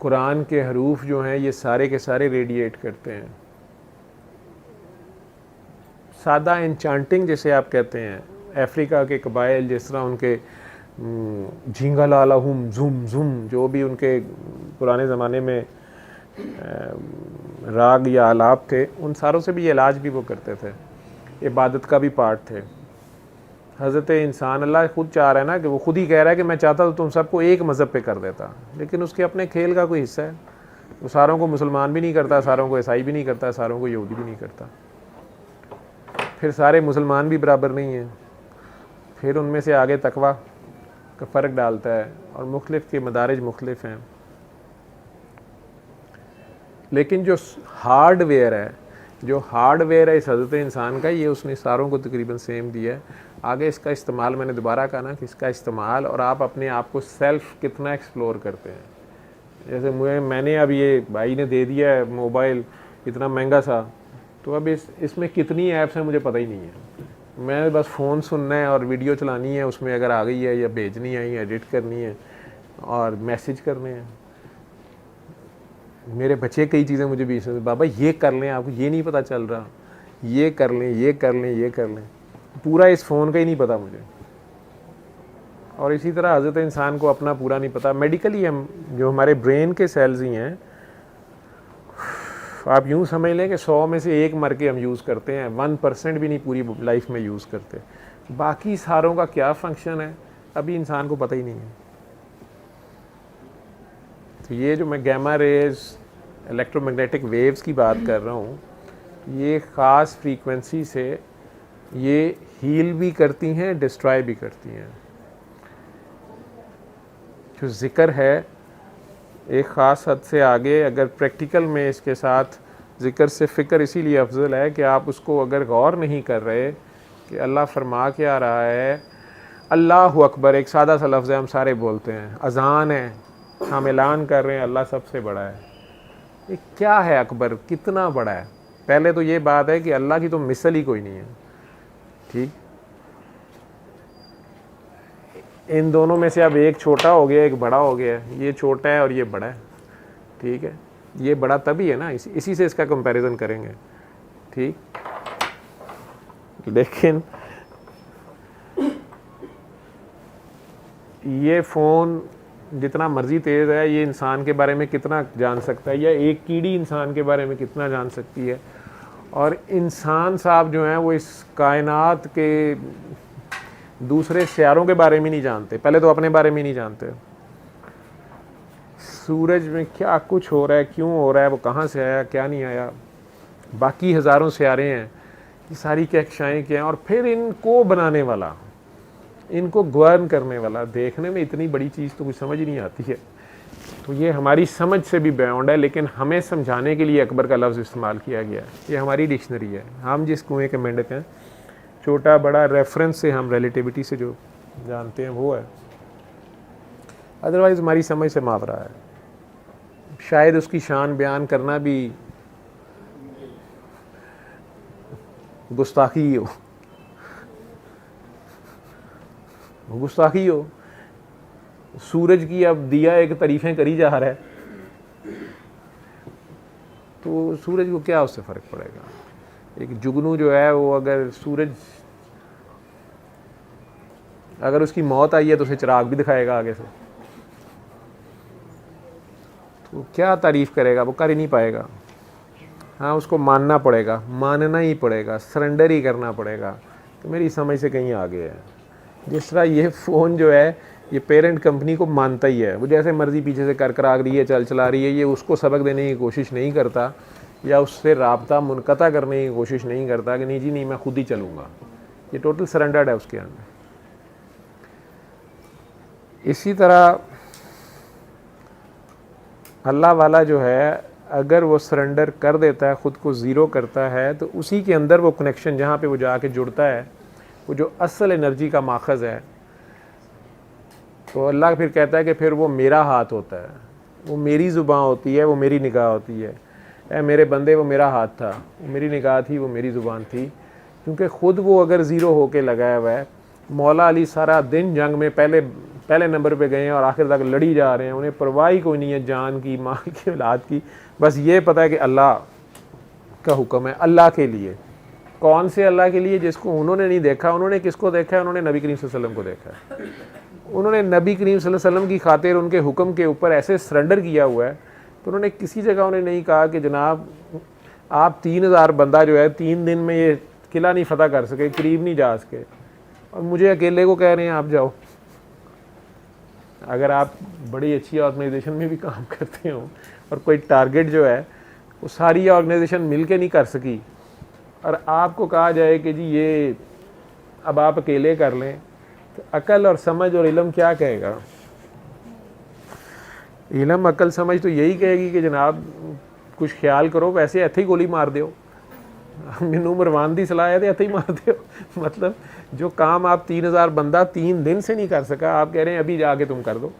कुरान के हरूफ जो हैं ये सारे के सारे रेडिएट करते हैं। सादा एन्चांटिंग जैसे आप कहते हैं, अफ्रीका के कबाइल जिस तरह उनके झींगा लाला हुम झुम झुम जो भी उनके पुराने ज़माने में राग या आलाप थे, उन सारों से भी ये इलाज भी वो करते थे, इबादत का भी पार्ट थे। हज़रत इंसान अल्लाह खुद चाह रहा है ना कि वो खुद ही कह रहा है कि मैं चाहता तो तुम सबको एक मज़हब पे कर देता, लेकिन उसके अपने खेल का कोई हिस्सा है। वो सारों को मुसलमान भी नहीं करता, सारों को ईसाई भी नहीं करता, सारों को यहूदी भी नहीं करता। फिर सारे मुसलमान भी बराबर नहीं हैं, फिर उनमें से आगे तकवा का फ़र्क डालता है और मुख्तलिफ़ के मदारिज मुख्तलिफ़ हैं। लेकिन जो हार्डवेयर है इस हज़रत इंसान का, ये उसने सारों को तकरीबन सेम दिया है। आगे इसका इस्तेमाल, मैंने दोबारा कहा ना कि इसका इस्तेमाल और आप अपने आप को सेल्फ कितना एक्सप्लोर करते हैं। जैसे मैंने अब ये भाई ने दे दिया है मोबाइल इतना महंगा सा, तो अब इसमें कितनी ऐप्स हैं मुझे पता ही नहीं है। मैं बस फ़ोन सुनना है और वीडियो चलानी है, उसमें अगर आ गई है या भेजनी है या एडिट करनी है और मैसेज करने हैं। मेरे बच्चे कई चीज़ें मुझे भी बाबा ये कर लें, आपको ये नहीं पता चल रहा, ये कर लें, ये कर लें, ये कर लें, पूरा इस फ़ोन का ही नहीं पता मुझे। और इसी तरह हज़रत इंसान को अपना पूरा नहीं पता। मेडिकली हम जो हमारे ब्रेन के सेल्स ही हैं, आप यूँ समझ लें कि 100 में से 1 मर के हम यूज़ करते हैं, 1% भी नहीं पूरी लाइफ में यूज़ करते। बाकी सारों का क्या फंक्शन है अभी इंसान को पता ही नहीं है। तो ये जो मैं गैमा रेज, इलेक्ट्रोमैग्नेटिक वेव्स की बात कर रहा हूँ, ये ख़ास फ्रीक्वेंसी से ये हील भी करती हैं, डिस्ट्रॉय भी करती हैं। जो ज़िक्र है एक ख़ास हद से आगे, अगर प्रैक्टिकल में इसके साथ ज़िक्र से फ़िक्र इसीलिए अफजल है कि आप उसको अगर गौर नहीं कर रहे कि अल्लाह फरमा क्या रहा है। अल्लाहु अकबर एक सादा सा लफ्ज़ है, हम सारे बोलते हैं, अज़ान है, हम ऐलान कर रहे हैं अल्लाह सबसे बड़ा है। ये क्या है अकबर, कितना बड़ा है? पहले तो ये बात है कि अल्लाह की तो मिसल ही कोई नहीं है। ठीक, इन दोनों में से अब एक छोटा हो गया, एक बड़ा हो गया। ये छोटा है और ये बड़ा है, ठीक है। ये बड़ा तभी है ना, इसी से इसका कंपैरिजन करेंगे, ठीक। लेकिन ये फ़ोन जितना मर्जी तेज़ है, ये इंसान के बारे में कितना जान सकता है, या एक कीड़ी इंसान के बारे में कितना जान सकती है। और इंसान साहब जो हैं वो इस कायनात के दूसरे सियारों के बारे में नहीं जानते, पहले तो अपने बारे में नहीं जानते। सूरज में क्या कुछ हो रहा है, क्यों हो रहा है, वो कहाँ से आया, क्या नहीं आया, बाकी हज़ारों सियारे हैं, ये सारी कक्षाएँ क्या हैं। और फिर इनको बनाने वाला, इनको गवर्न करने वाला, देखने में इतनी बड़ी चीज़ तो कुछ समझ ही नहीं आती है। तो ये हमारी समझ से भी बियॉन्ड है, लेकिन हमें समझाने के लिए अकबर का लफ्ज़ इस्तेमाल किया गया है। ये हमारी डिक्शनरी है, हम जिस कुएँ के मेंढक हैं, छोटा बड़ा रेफरेंस से हम रिलेटिविटी से जो जानते हैं वो है, अदरवाइज़ हमारी समझ से मावरा है। शायद उसकी शान बयान करना भी गुस्ताखी हो, गुस्ताखी हो। सूरज की अब दिया एक तारीफ़ें करी जा रहा है, तो सूरज को क्या उससे फ़र्क पड़ेगा। एक जुगनू जो है वो अगर सूरज, अगर उसकी मौत आई है तो उसे चिराग भी दिखाएगा आगे से, तो क्या तारीफ़ करेगा, वो कर ही नहीं पाएगा। हाँ, उसको मानना पड़ेगा, मानना ही पड़ेगा, सरेंडर ही करना पड़ेगा। तो मेरी समझ से कहीं आगे है। जिस तरह ये फ़ोन जो है ये पेरेंट कंपनी को मानता ही है, वो जैसे मर्ज़ी पीछे से कर करा रही है, चल चला रही है, ये उसको सबक देने की कोशिश नहीं करता या उससे राब्ता मुनक़ता करने की कोशिश नहीं करता कि नहीं जी नहीं मैं खुद ही चलूँगा। ये टोटल सरेंडर्ड है उसके अंदर। इसी तरह अल्लाह वाला जो है अगर वो सरेंडर कर देता है, ख़ुद को ज़ीरो करता है, तो उसी के अंदर वो कनेक्शन जहाँ पे वो जाके जुड़ता है, वो जो असल एनर्जी का माखज़ है, तो अल्लाह फिर कहता है कि फिर वो मेरा हाथ होता है, वो मेरी ज़ुबान होती है, वो मेरी निगाह होती है। ऐ मेरे बंदे वो मेरा हाथ था, वो मेरी निगाह थी, वो मेरी ज़ुबान थी। क्योंकि ख़ुद वो अगर ज़ीरो होके लगाया हुआ है। मौला अली सारा दिन जंग में पहले नंबर पे गए हैं और आखिर तक लड़ी जा रहे हैं, उन्हें परवाह ही कोई नहीं है जान की, माँ की, औलाद की, बस ये पता है कि अल्लाह का हुक्म है, अल्लाह के लिए। कौन से अल्लाह के लिए? जिसको उन्होंने नहीं देखा। उन्होंने किसको देखा है? उन्होंने नबी करीम सल्लल्लाहु अलैहि वसल्लम को देखा है। उन्होंने नबी करीम सल्लल्लाहु अलैहि वसल्लम की खातिर उनके हुक्म के ऊपर ऐसे सरेंडर किया हुआ है, तो उन्होंने किसी जगह उन्हें नहीं कहा कि जनाब आप 3000 बंदा जो है 3 दिन में ये किला नहीं फतह कर सके, करीब नहीं जा सके, और मुझे अकेले को कह रहे हैं आप जाओ। अगर आप बड़ी अच्छी ऑर्गेनाइजेशन में भी काम करते हो और कोई टारगेट जो है वो सारी ऑर्गेनाइजेशन मिल के नहीं कर सकी और आपको कहा जाए कि जी ये अब आप अकेले कर लें, तो अकल और समझ और इल्म क्या कहेगा? इल्म अकल समझ तो यही कहेगी कि जनाब कुछ ख्याल करो, वैसे ऐसे ही गोली मार दो, मैनू मरवान दी सलाह है तो ऐसे ही मार दो। मतलब जो काम आप 3000 बंदा 3 दिन से नहीं कर सका, आप कह रहे हैं अभी जाके तुम कर दो।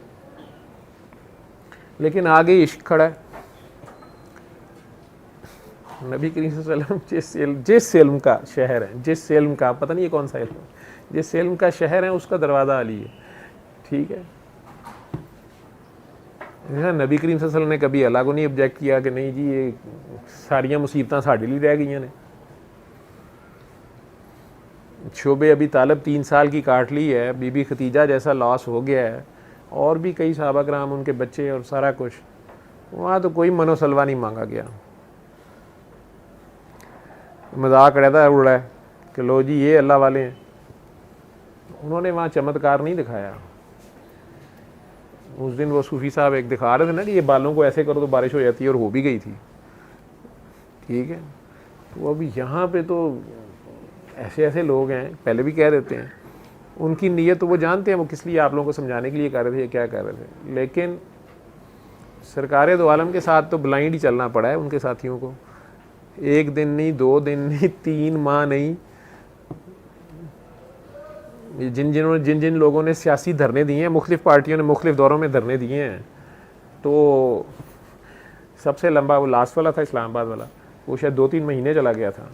लेकिन आगे इश्क खड़ा है। नबी करीम सल्लल्लाहु अलैहि वसल्लम जिस इल्म का शहर है, जिस इल्म का, पता नहीं ये कौन सा इल्म, जिस इल्म का शहर है उसका दरवाज़ा अली है। ठीक है, नबी करीम सल्लल्लाहु अलैहि वसल्लम ने कभी अल्लाह को नहीं ऑब्जेक्ट किया कि नहीं जी ये सारियां मुसीबतां साडे लिए रह गई ने। शोबे अभी तालब 3 साल की काट ली है, बीबी खतीजा जैसा लॉस हो गया है, और भी कई सहाबा कराम, उनके बच्चे और सारा कुछ, वहाँ तो कोई मनोसलवा नहीं मांगा गया। मजाक रहता है उड़ा है कि लो जी ये अल्लाह वाले हैं। उन्होंने वहाँ चमत्कार नहीं दिखाया। उस दिन वो सूफ़ी साहब एक दिखा रहे थे ना कि ये बालों को ऐसे करो तो बारिश हो जाती है, और हो भी गई थी। ठीक है, तो अभी यहाँ पे तो ऐसे ऐसे लोग हैं, पहले भी कह देते हैं, उनकी नीयत तो वो जानते हैं वो किस लिए आप लोगों को समझाने के लिए कर रहे थे, क्या कर रहे थे। लेकिन सरकार दो आलम के साथ तो ब्लाइंड ही चलना पड़ा है उनके साथियों को। 1 दिन नहीं, 2 दिन नहीं, 3 माह नहीं, जिन जिन लोगों ने सियासी धरने दिए हैं, मुख्तलिफ पार्टियों ने मुख्तलिफ दौरों में धरने दिए हैं, तो सबसे लंबा वो लास्ट वाला था इस्लामाबाद वाला, वो शायद 2-3 महीने चला गया था।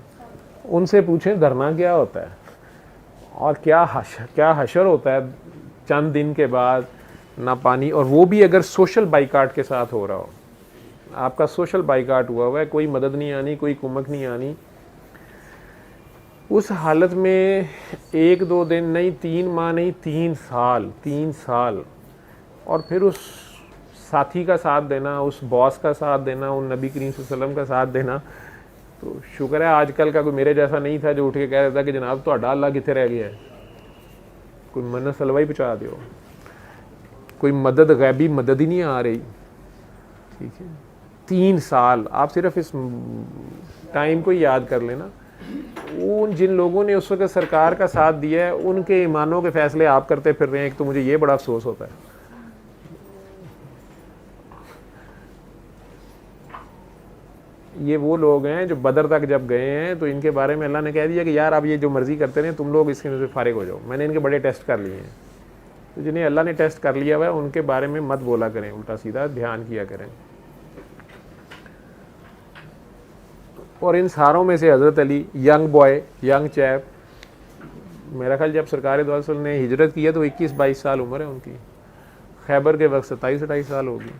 उनसे पूछें धरना क्या होता है और क्या हशर होता है चंद दिन के बाद ना पानी, और वो भी अगर सोशल बाइकाट के साथ हो रहा हो। आपका सोशल बाइकाट हुआ है, कोई मदद नहीं आनी, कोई कुमक नहीं आनी। उस हालत में 1-2 दिन नहीं, 3 माह नहीं, 3 साल, और फिर उस साथी का साथ देना, उस बॉस का साथ देना, उन नबी करीम सल्लल्लाहु अलैहि वसल्लम का साथ देना। तो शुक्र है आजकल का कोई मेरे जैसा नहीं था जो उठ के कह रहा था कि जनाब तो अल्लाह कितने रह गया है, कोई मन्नत सलवा ही पहुँचा दो, कोई मदद गैबी मदद ही नहीं आ रही। ठीक है, 3 साल, आप सिर्फ इस टाइम को याद कर लेना। उन जिन लोगों ने उस वक्त सरकार का साथ दिया है, उनके ईमानों के फैसले आप करते फिर रहे हैं। एक तो मुझे ये बड़ा अफसोस होता है। ये वो लोग हैं जो बदर तक जब गए हैं तो इनके बारे में अल्लाह ने कह दिया कि यार आप ये जो मर्जी करते रहे, तुम लोग इसके से फारिग हो जाओ। मैंने इनके बड़े टेस्ट कर लिए हैं, तो जिन्हें अल्लाह ने टेस्ट कर लिया हुआ है उनके बारे में मत बोला करें उल्टा सीधा, ध्यान किया करें। और इन सारों में से हज़रत Ali young boy, young chap, मेरा ख्याल जब सरकार दो आलम ने हिजरत किया तो 21-22 साल उम्र है उनकी। खैबर के वक्त 27-28 साल होगी।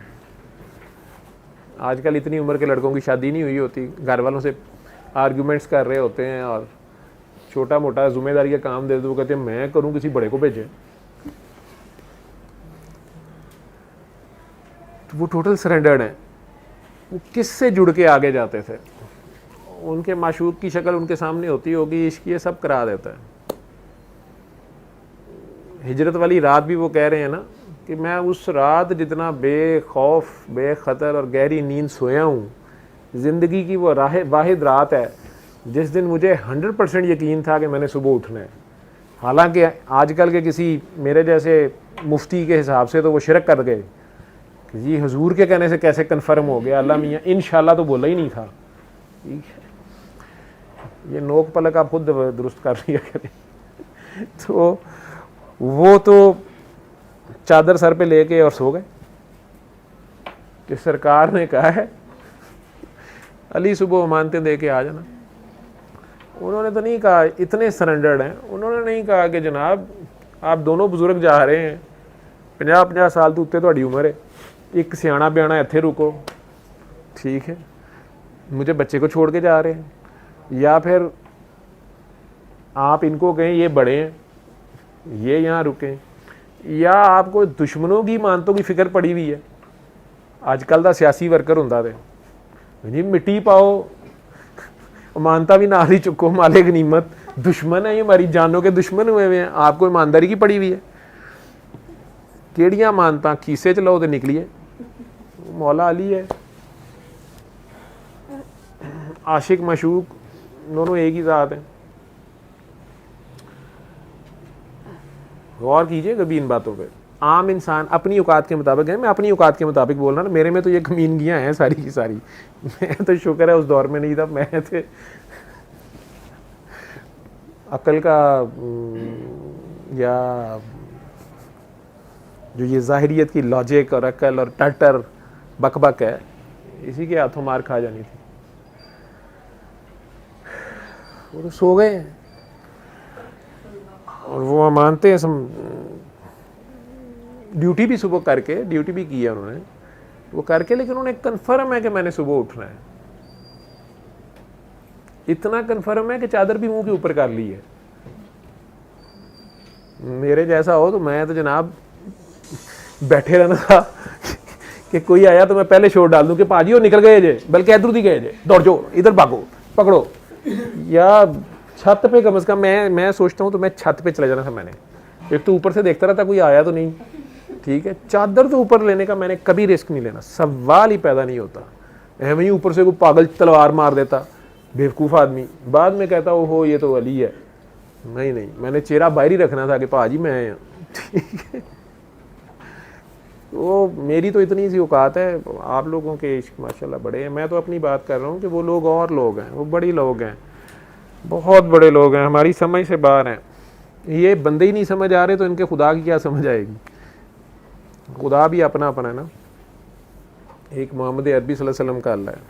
आजकल इतनी उम्र के लड़कों की शादी नहीं हुई होती, घर वालों से आर्ग्यूमेंट्स कर रहे होते हैं और छोटा मोटा जिम्मेदारी का काम दे दो, वो कहते हैं मैं करूं, किसी बड़े को भेजें। तो वो टोटल सरेंडर्ड हैं। वो किससे जुड़ के आगे जाते थे, उनके माशूक की शक्ल उनके सामने होती होगी, इश्क ये सब करा देता है। हिजरत वाली रात भी वो कह रहे हैं ना कि मैं उस रात जितना बेखौफ बेखतर और गहरी नींद सोया हूँ, ज़िंदगी की वो वाहिद रात है जिस दिन मुझे 100% यकीन था कि मैंने सुबह उठना है। हालांकि आजकल के किसी मेरे जैसे मुफ्ती के हिसाब से तो वो शिरक कर गए कि जी हुजूर के कहने से कैसे कन्फर्म हो गया, अल्लाह मियाँ इंशाल्लाह तो बोला ही नहीं था। ठीक है, ये नोक पलक आप खुद दुरुस्त कर लिया करें। तो वो तो चादर सर पे लेके और सो गए कि सरकार ने कहा है अली सुबह मानते दे के आ जाना। उन्होंने तो नहीं कहा, इतने सरेंडर्ड हैं, उन्होंने नहीं कहा कि जनाब आप दोनों बुजुर्ग जा रहे हैं, 50-50 साल तो उत्ते थोड़ी उम्र है, एक सियाना ब्याना इत्थे रुको, ठीक है, मुझे बच्चे को छोड़ के जा रहे हैं, या फिर आप इनको कहें ये बड़े हैं ये यहाँ रुकें, या आपको दुश्मनों की मानतों की फिक्र पड़ी हुई है। आजकल का सियासी वर्कर होंदा ते जी मिट्टी पाओ, मानता भी नाल ही चुको, माले गनीमत, दुश्मन है ये, हमारी जानों के दुश्मन हुए हुए हैं, आपको ईमानदारी की पड़ी हुई है। केड़ियां मानता खीसे च लो तो निकलिए, मौला अली है, आशिक मशूक दोनों एक ही ज़ात है। गौर कीजिए कभी इन बातों पे। आम इंसान अपनी औकात के मुताबिक है, मैं अपनी औकात के मुताबिक बोल रहा ना, मेरे में तो ये कमीनगियाँ हैं सारी की सारी। मैं तो शुक्र है उस दौर में नहीं था, मैं थे अकल का या जो ये ज़ाहिरियत की लॉजिक और अकल और टटर बकबक है, इसी के हाथों मार खा जानी थी। वो तो सो गए हैं और वो मानते हैं ड्यूटी भी सुबह करके, ड्यूटी भी की है उन्होंने वो करके, लेकिन उन्हें कन्फर्म है कि मैंने सुबह उठना है। इतना कन्फर्म है कि चादर भी मुंह के ऊपर कर ली है। मेरे जैसा हो तो मैं तो जनाब बैठे रहना था कि कोई आया तो मैं पहले शोर डाल दूं कि पाजी वो निकल गए जे, बल्कि इधर ही गए जे, दौड़ जाओ, इधर भागो, पकड़ो, या छत पे कम से कम मैं सोचता हूँ तो मैं छत पे चले जाना था मैंने। एक तो ऊपर से देखता रहता कोई आया तो नहीं, ठीक है, चादर तो ऊपर लेने का मैंने कभी रिस्क नहीं लेना, सवाल ही पैदा नहीं होता। एवं ही ऊपर से कोई पागल तलवार मार देता बेवकूफ़ आदमी, बाद में कहता ओहो ये तो अली है। नहीं, मैंने चेहरा बाहर ही रखना था कि पाजी मैं आया, ठीक है। तो मेरी तो इतनी सी औकात है, आप लोगों के इश्क माशाल्लाह बड़े हैं। मैं तो अपनी बात कर रहा हूँ कि वो लोग और लोग हैं, वो बड़े लोग हैं, बहुत बड़े लोग हैं, हमारी समझ से बाहर हैं। ये बंदे ही नहीं समझ आ रहे तो इनके खुदा की क्या समझ आएगी। खुदा भी अपना अपना है ना, एक मोहम्मद अरबी सल्लल्लाहु अलैहि वसल्लम का अल्लाह है,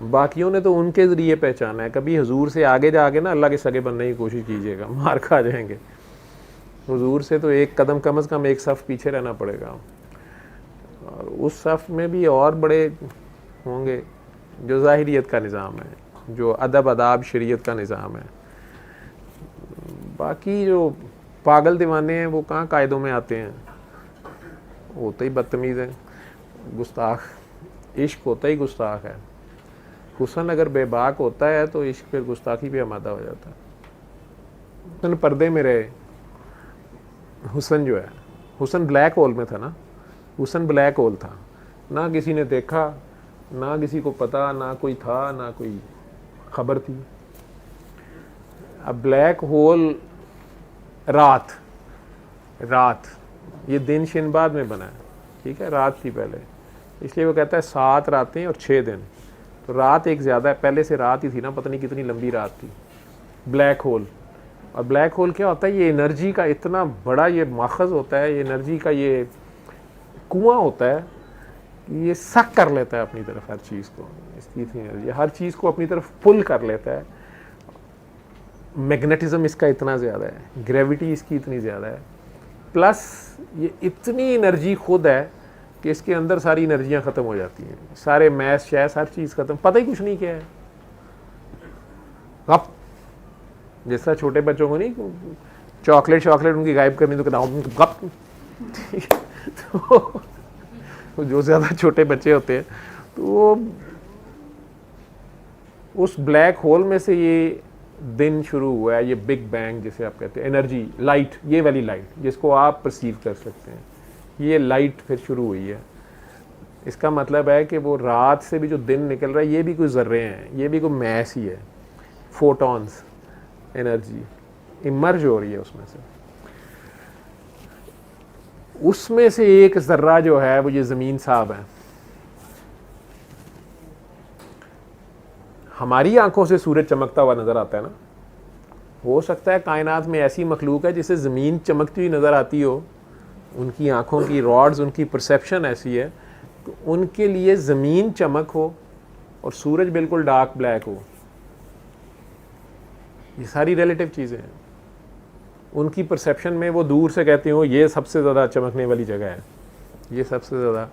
बाकियों ने तो उनके ज़रिए पहचाना है। कभी हुजूर से आगे जाके ना अल्लाह के सगे बनने की कोशिश कीजिएगा, मार खा जाएंगे। हुजूर से तो एक कदम कम से कम एक सफ़ पीछे रहना पड़ेगा, और उस सफ़ में भी और बड़े होंगे जो ज़ाहिरियत का निज़ाम है, जो अदब अदाब शरीयत का निज़ाम है। बाकी जो पागल दीवाने हैं वो कहाँ कायदों में आते हैं, होते ही बदतमीज़ हैं, गुस्ताख। इश्क होता ही गुस्ताख है। हुस्न अगर बेबाक होता है तो इश्क फिर गुस्ताखी पे आमादा हो जाता है। हुस्न पर्दे में रहे, हुस्न जो है, हुस्न ब्लैक होल में था ना, हुस्न ब्लैक होल था, ना किसी ने देखा, ना किसी को पता, ना कोई था, ना कोई खबर थी। अब ब्लैक होल रात ये दिन शिन बाद में बना है, ठीक है, रात थी पहले, इसलिए वो कहता है 7 रातें और 6 दिन, तो रात एक ज़्यादा है, पहले से रात ही थी ना, पता नहीं कितनी लंबी रात थी। ब्लैक होल, और ब्लैक होल क्या होता है, ये एनर्जी का इतना बड़ा ये माखज़ होता है, ये एनर्जी का ये कुआं होता है, ये सक कर लेता है अपनी तरफ हर चीज़ को। इसकी इतनी एनर्जी, हर चीज़ को अपनी तरफ पुल कर लेता है। मैग्नेटिज्म इसका इतना ज़्यादा है, ग्रेविटी इसकी इतनी ज़्यादा है, प्लस ये इतनी एनर्जी खुद है कि इसके अंदर सारी एनर्जियां ख़त्म हो जाती हैं, सारे मैस शैस हर चीज़ ख़त्म, पता ही कुछ नहीं क्या है। गप, जैसा छोटे बच्चों को नहीं चॉकलेट उनकी गायब करनी तो कहता गप, ठीक है। तो जो ज़्यादा छोटे बच्चे होते हैं तो वो उस ब्लैक होल में से ये दिन शुरू हुआ है, ये बिग बैंग जिसे आप कहते हैं, एनर्जी लाइट, ये वाली लाइट जिसको आप परसीव कर सकते हैं, ये लाइट फिर शुरू हुई है। इसका मतलब है कि वो रात से भी जो दिन निकल रहा है ये भी कोई ज़र्रे हैं, ये भी कोई मैस ही है, फोटॉन्स, एनर्जी इमर्ज हो रही है उसमें से। उसमें से एक ज़र्रा जो है वो ये ज़मीन साहब है। हमारी आंखों से सूरज चमकता हुआ नज़र आता है ना, हो सकता है कायनात में ऐसी मखलूक है जिसे ज़मीन चमकती हुई नज़र आती हो, उनकी आंखों की रॉड्स, उनकी परसेप्शन ऐसी है तो उनके लिए ज़मीन चमक हो और सूरज बिल्कुल डार्क ब्लैक हो। ये सारी रिलेटिव चीज़ें हैं। उनकी परसेप्शन में वो दूर से कहते हो ये सबसे ज़्यादा चमकने वाली जगह है, ये सबसे ज़्यादा,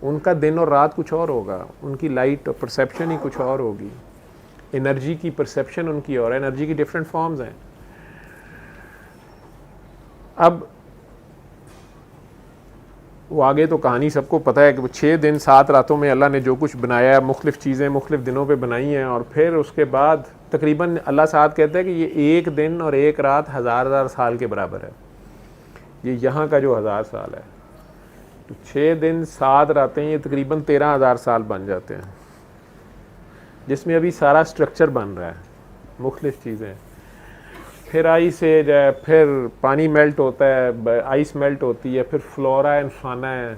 उनका दिन और रात कुछ और होगा, उनकी लाइट और परसेप्शन ही कुछ और होगी, एनर्जी की परसेप्शन उनकी और, एनर्जी की डिफरेंट फॉर्म्स हैं। अब वो आगे तो कहानी सबको पता है कि वो 6 दिन 7 रातों में अल्लाह ने जो कुछ बनाया है, मुख्तलिफ़ चीज़ें मुख्तलिफ़ दिनों पे बनाई हैं, और फिर उसके बाद तकरीबन अल्लाह साथ कहता है कि ये एक दिन और एक रात 1000 साल के बराबर है, ये यहाँ का जो 1000 साल है। तो 6 दिन 7 रातें ये तकरीबन 13,000 साल बन जाते हैं, जिसमें अभी सारा स्ट्रक्चर बन रहा है, मुख्तलिफ़ चीज़ें, फिर आइस एज है, फिर पानी मेल्ट होता है, आइस मेल्ट होती है, फिर फ्लोरा एंड फाना है,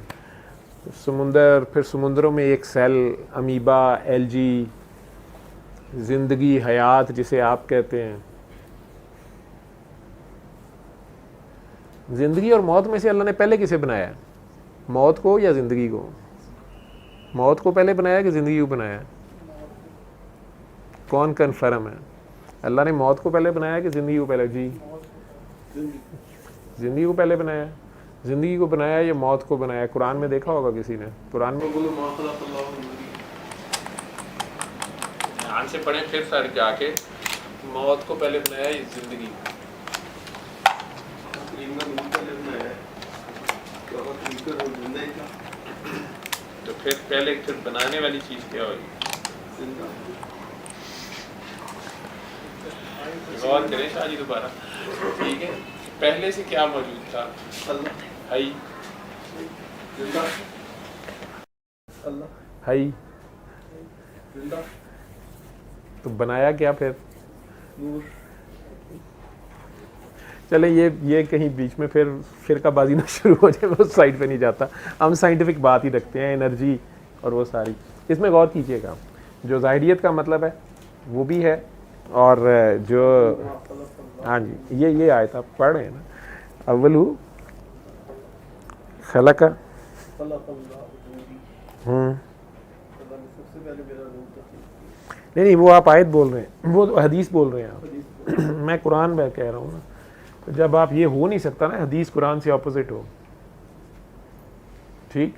समुंदर, फिर समुंदरों में एक सेल, अमीबा, एलजी, ज़िंदगी, हयात जिसे आप कहते हैं। ज़िंदगी और मौत में से अल्लाह ने पहले किसे बनाया है, मौत को या ज़िंदगी को? मौत को पहले बनाया कि ज़िंदगी को बनाया? कौन कन्फर्म है? अल्लाह ने मौत को पहले बनाया कि ज़िंदगी को पहले? जी, ज़िंदगी को पहले बनाया। ज़िंदगी को बनाया या मौत को बनाया? कुरान में देखा होगा किसी ने, कुरान में ध्यान से पढ़ें फिर सर जाके, मौत को पहले बनाया या ज़िंदगी? तो फिर पहले फिर बनाने वाली चीज़ क्या होगी? गौर करें शाजी दोबारा, ठीक है। पहले से क्या मौजूद था? हई, हई, तो बनाया क्या फिर? चले ये कहीं बीच में फिर फिरकाबाजी ना शुरू हो जाए, उस साइड पे नहीं जाता, हम साइंटिफिक बात ही रखते हैं, एनर्जी और वो सारी। इसमें गौर कीजिएगा, जो ज़ाहिरियत का मतलब है वो भी है, और जो, हाँ जी, ये आयत आप पढ़ रहे हैं ना, अव्वलु खलका, नहीं वो आप आयत बोल रहे हैं, वो हदीस बोल रहे हैं आप। मैं कुरान में कह रहा हूँ ना, तो जब आप, ये हो नहीं सकता ना हदीस कुरान से ऑपोजिट हो, ठीक,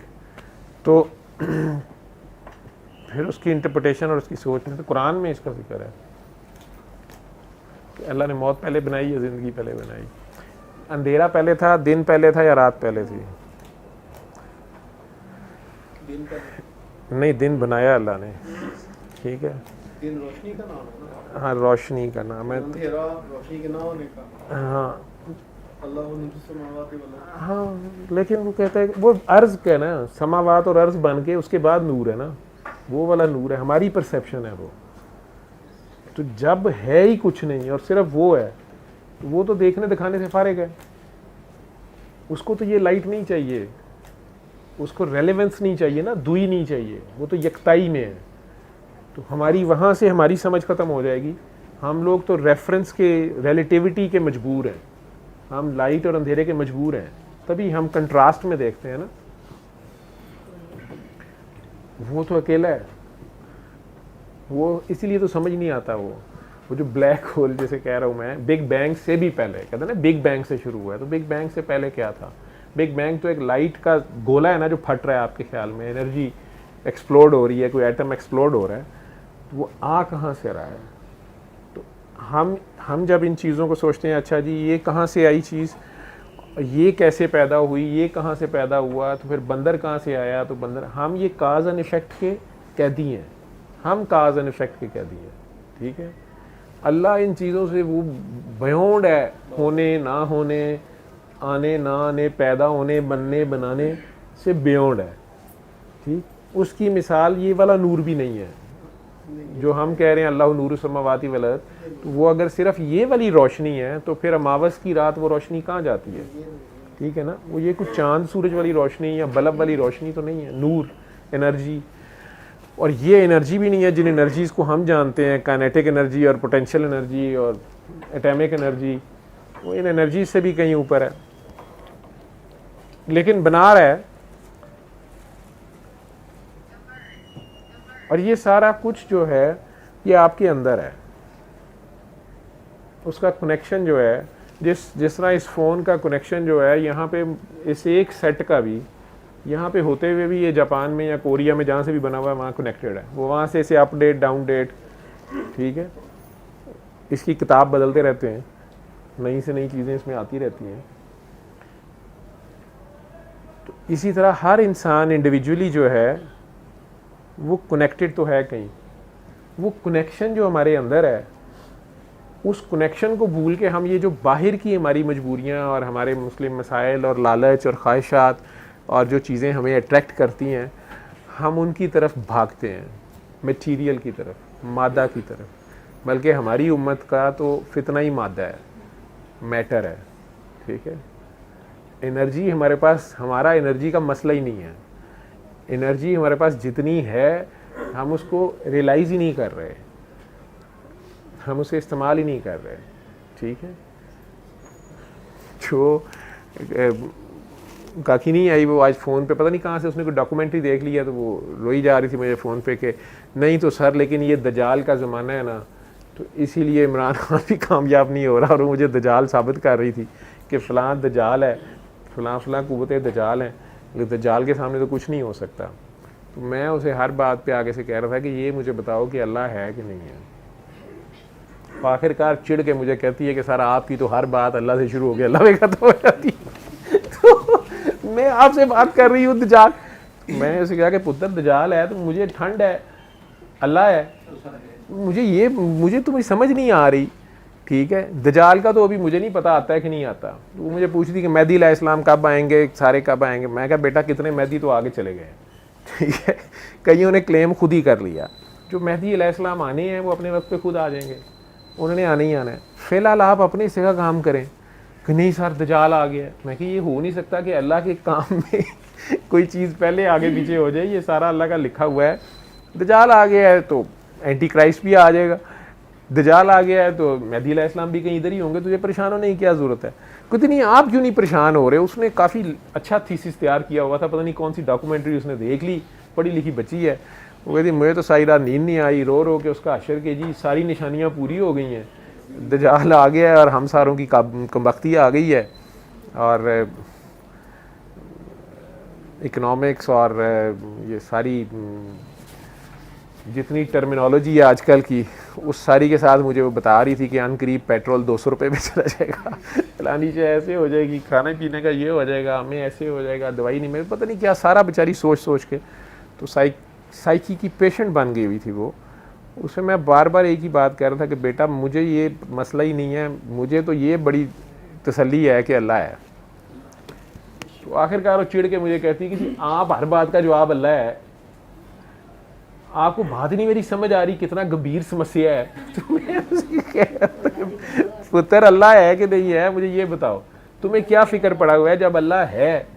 तो फिर उसकी इंटरप्रिटेशन और उसकी सोच में, तो कुरान में इसका जिक्र है कि अल्लाह ने मौत पहले बनाई या ज़िंदगी पहले बनाई, अंधेरा पहले था, दिन पहले था या रात पहले थी? दिन पहले। नहीं, दिन बनाया अल्लाह ने, ठीक है, दिन रोशनी का नाम है ना? हाँ, रोशनी का नाम है, अंधेरा रोशनी के नाम होने का। हाँ हाँ, लेकिन वो कहता है वो अर्ज़ का ना, समावात और अर्ज़ बन के उसके बाद नूर है ना, वो वाला नूर है, हमारी परसेप्शन है वो। तो जब है ही कुछ नहीं और सिर्फ वो है, तो वो तो देखने दिखाने से फारिग है, उसको तो ये लाइट नहीं चाहिए, उसको रेलेवेंस नहीं चाहिए ना, दुई नहीं चाहिए, वो तो यकताई में है। तो हमारी वहाँ से हमारी समझ ख़त्म हो जाएगी। हम लोग तो रेफरेंस के, रिलेटिविटी के मजबूर हैं, हम लाइट और अंधेरे के मजबूर हैं, तभी हम कंट्रास्ट में देखते हैं ना। वो तो अकेला है, वो इसीलिए तो समझ नहीं आता। वो जो ब्लैक होल जैसे कह रहा हूँ मैं, बिग बैंग से भी पहले, कहते हैं ना बिग बैंग से शुरू हुआ है, तो बिग बैंग से पहले क्या था? बिग बैंग तो एक लाइट का गोला है ना जो फट रहा है आपके ख्याल में, एनर्जी एक्सप्लोड हो रही है, कोई एटम एक्सप्लोड हो रहा है, तो वो आ कहाँ से रहा है? तो हम जब इन चीज़ों को सोचते हैं, अच्छा जी ये कहाँ से आई चीज़, ये कैसे पैदा हुई, ये कहाँ से पैदा हुआ, तो फिर बंदर कहाँ से आया, तो बंदर, हम ये काज एंड इफेक्ट के कैदी हैं, हम काज एंड इफेक्ट के कैदी हैं, ठीक है। अल्लाह इन चीज़ों से वो बियॉन्ड है, होने ना होने, आने ना आने, पैदा होने, बनने बनाने से बियॉन्ड है, ठीक। उसकी मिसाल ये वाला नूर भी नहीं है जो हम कह रहे हैं अल्लाह नूर समावाती वल अर्द, तो वो अगर सिर्फ ये वाली रोशनी है तो फिर अमावस की रात वो रोशनी कहाँ जाती है, ठीक है ना। वो ये कुछ चांद सूरज वाली रोशनी या बल्ब वाली रोशनी तो नहीं है, नूर, एनर्जी। और ये एनर्जी भी नहीं है जिन एनर्जीज़ को हम जानते हैं, काइनेटिक एनर्जी और पोटेंशियल एनर्जी और एटॉमिक एनर्जी, वो इन एनर्जी से भी कहीं ऊपर है, लेकिन बना रहा है। और ये सारा कुछ जो है ये आपके अंदर है, उसका कनेक्शन जो है, जिस तरह इस फ़ोन का कनेक्शन जो है यहाँ पे, इस एक सेट का भी यहाँ पे होते हुए भी ये जापान में या कोरिया में जहाँ से भी बना हुआ है वहाँ कनेक्टेड है, वो वहाँ से इसे अपडेट डाउन डेट, ठीक है। इसकी किताब बदलते रहते हैं, नई से नई चीज़ें इसमें आती रहती हैं। तो इसी तरह हर इंसान इंडिविजुअली जो है वो कनेक्टेड तो है कहीं, वो कनेक्शन जो हमारे अंदर है, उस कनेक्शन को भूल के हम ये जो बाहर की हमारी मजबूरियाँ और हमारे मुस्लिम मसाइल और लालच और ख्वाहिशात और जो चीज़ें हमें अट्रैक्ट करती हैं, हम उनकी तरफ भागते हैं, मटीरियल की तरफ, मादा की तरफ। बल्कि हमारी उम्मत का तो फितना ही मादा है, मैटर है, ठीक है। एनर्जी हमारे पास, हमारा एनर्जी का मसला ही नहीं है। एनर्जी हमारे पास जितनी है हम उसको रियलाइज़ ही नहीं कर रहे, हम उसे इस्तेमाल ही नहीं कर रहे, ठीक है। जो काकी नहीं आई, वो आज फ़ोन पे पता नहीं कहाँ से उसने कोई डॉक्यूमेंट्री देख लिया, तो वो रोई जा रही थी मुझे फ़ोन पे कि नहीं तो सर, लेकिन ये दजाल का ज़माना है ना, तो इसीलिए इमरान खान भी कामयाब नहीं हो रहा। और वो मुझे दजाल साबित कर रही थी कि फ़लाँ दजाल है, फ़लाँ कुव्वतें दजाल हैं, लेकिन दजाल के सामने तो कुछ नहीं हो सकता। तो मैं उसे हर बात पे आगे से कह रहा था कि ये मुझे बताओ कि अल्लाह है कि नहीं है। तो आखिरकार चिढ़ के मुझे कहती है कि सर आपकी तो हर बात अल्लाह से शुरू हो गया, अल्लाह में खत्म हो जाती है। तो मैं आपसे बात कर रही हूँ दजाल, मैं उसे कहा कि पुत्र दजाल है तो मुझे ठंड है, अल्लाह है, मुझे तुम्हें समझ नहीं आ रही, ठीक है। दजाल का तो अभी मुझे नहीं पता आता है कि नहीं आता। तो वो मुझे पूछ रही कि मेहदी अलैहिस्सलाम कब आएंगे, सारे कब आएंगे। मैं कहा बेटा कितने मेहदी तो आगे चले गए, ठीक है। कईयों ने क्लेम खुद ही कर लिया, जो मेहदी अलैहिस्सलाम आने हैं वो अपने वक्त पे खुद आ जाएंगे, उन्होंने आना ही आना है। फ़िलहाल आप अपने हिस्से का काम करें कि नहीं सर दजाल आ गया। मैं कि ये हो नहीं सकता कि अल्लाह के काम में कोई चीज़ पहले आगे पीछे हो जाए, ये सारा अल्लाह का लिखा हुआ है। दजाल आ गया है तो एंटी क्राइस्ट भी आ जाएगा, दजाल आ गया है तो मेहदी अलैहिस्सलाम भी कहीं इधर ही होंगे, तुझे परेशान होने की क्या ज़रूरत है। कहते नहीं आप क्यों नहीं परेशान हो रहे। उसने काफ़ी अच्छा थीसिस तैयार किया हुआ था, पता नहीं कौन सी डॉक्यूमेंट्री उसने देख ली, पढ़ी लिखी बच्ची है। वो कहती मुझे तो सारी रात नींद नहीं आई, रो रो के उसका अशर के जी सारी निशानियाँ पूरी हो गई हैं, दजाल आ गया है और हम सारों की कमबख्ती आ गई है। और इकनॉमिक्स और ये सारी जितनी टर्मिनोलॉजी है आजकल की, उस सारी के साथ मुझे वो बता रही थी कि अनकरीब पेट्रोल 200 रुपये में चला जाएगा, फलानी चीज़ ऐसे हो जाएगी, खाने पीने का ये हो जाएगा, हमें ऐसे हो जाएगा, दवाई नहीं मिले, पता नहीं क्या सारा बेचारी सोच सोच के तो साइकी की पेशेंट बन गई हुई थी वो। उसे मैं बार बार एक ही बात कह रहा था कि बेटा मुझे ये मसला ही नहीं है, मुझे तो ये बड़ी तसल्ली है कि अल्लाह है। तो आखिरकार वो चिढ़ के मुझे कहती है कि आप हर बात का जवाब अल्लाह है, आपको बात नहीं मेरी समझ आ रही, कितना गंभीर समस्या है। तो मैं उसकी कह रहा था पुत्र अल्लाह है कि नहीं है, मुझे ये बताओ, तुम्हें क्या फ़िक्र पड़ा हुआ है। जब अल्लाह है,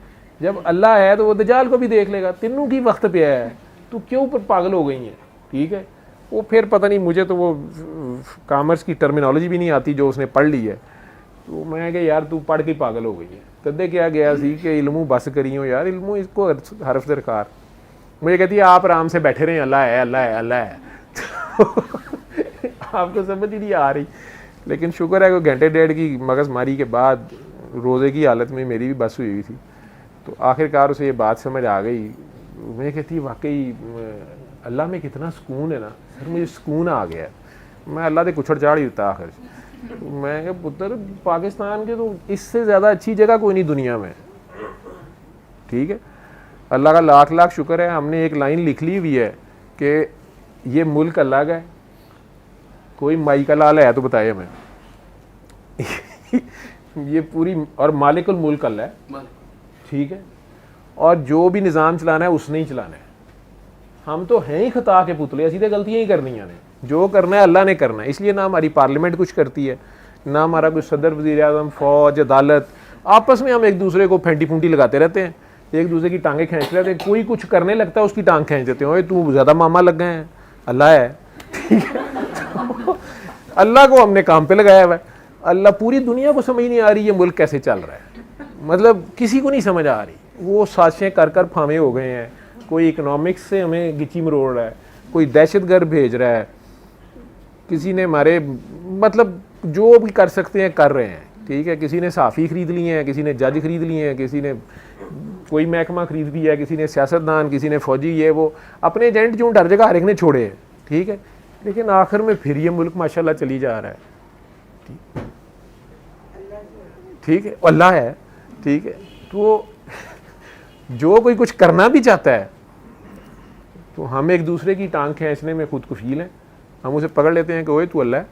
जब अल्लाह है तो वो दजाल को भी देख लेगा, तीनों की वक्त पे है, तो क्यों पर पागल हो गई हैं, ठीक है। वो फिर पता नहीं, मुझे तो वो कॉमर्स की टर्मिनोलॉजी भी नहीं आती जो उसने पढ़ ली है। तो मैं कहा यार तू पढ़ के पागल हो गई है, कदे क्या गया सी कि इल्मू बस करी हो यार, इल्मू इसको हरफ दरकार। मुझे कहती है आप आराम से बैठे रहें, अल्लाह है अल्लाह है अल्लाह है। तो आपको समझ ही नहीं आ रही। लेकिन शुक्र है कि घंटे डेढ़ की मगज़मारी के बाद रोज़े की हालत में मेरी भी बस हुई थी। तो आखिरकार उसे ये बात समझ आ गई। मैं कहती वाकई अल्लाह में कितना सुकून है ना सर, मुझे सुकून आ गया। मैं अल्लाह से कुछड़ चाड़ ही होता आखिर। तो मैं कहा पुत्र पाकिस्तान के तो इससे ज़्यादा अच्छी जगह कोई नहीं दुनिया में, ठीक है। अल्लाह का लाख लाख शुक्र है, हमने एक लाइन लिख ली हुई है कि ये मुल्क अल्लाह का है। कोई माई का लाल है तो बताए हमें ये पूरी, और मालिकुल मुल्क अल्लाह है, ठीक है। और जो भी निज़ाम चलाना है उसने ही चलाना है। हम तो हैं ही खता के पुतले, असी तो गलतियाँ ही करनी ने, जो करना है अल्लाह ने करना है। इसलिए ना हमारी पार्लियामेंट कुछ करती है, ना हमारा कोई सदर, वज़ीर आज़म, फ़ौज, अदालत। आपस में हम एक दूसरे को फेंटी फूंटी लगाते रहते हैं, एक दूसरे की टांगें खींच रहे थे। कोई कुछ करने लगता है उसकी टांग खींच देते हैं, तू ज़्यादा मामा लग गए हैं, अल्लाह है, ठीक है। तो अल्लाह को हमने काम पे लगाया हुआ है। अल्लाह, पूरी दुनिया को समझ नहीं आ रही ये मुल्क कैसे चल रहा है, मतलब किसी को नहीं समझ आ रही। वो साजिशें कर कर फामे हो गए हैं। कोई इकनॉमिक्स से हमें गिची मरोड़ रहा है, कोई दहशतगर्द भेज रहा है, किसी ने हमारे मतलब जो भी कर सकते हैं कर रहे हैं, ठीक है। किसी ने साफ़ी ख़रीद लिए हैं, किसी ने जज ख़रीद लिए हैं, किसी ने कोई महकमा ख़रीद लिया है, किसी ने सियासतदान, किसी ने फ़ौजी, ये वो अपने एजेंट जो हर जगह हर एक ने छोड़े हैं, ठीक है। लेकिन आखिर में फिर ये मुल्क माशाल्लाह चली जा रहा है, ठीक है, अल्लाह है, ठीक है। तो जो कोई कुछ करना भी चाहता है तो हम एक दूसरे की टांग खींचने में खुद कफील हैं। हम उसे पकड़ लेते हैं कि ओए तू अल्लाह है,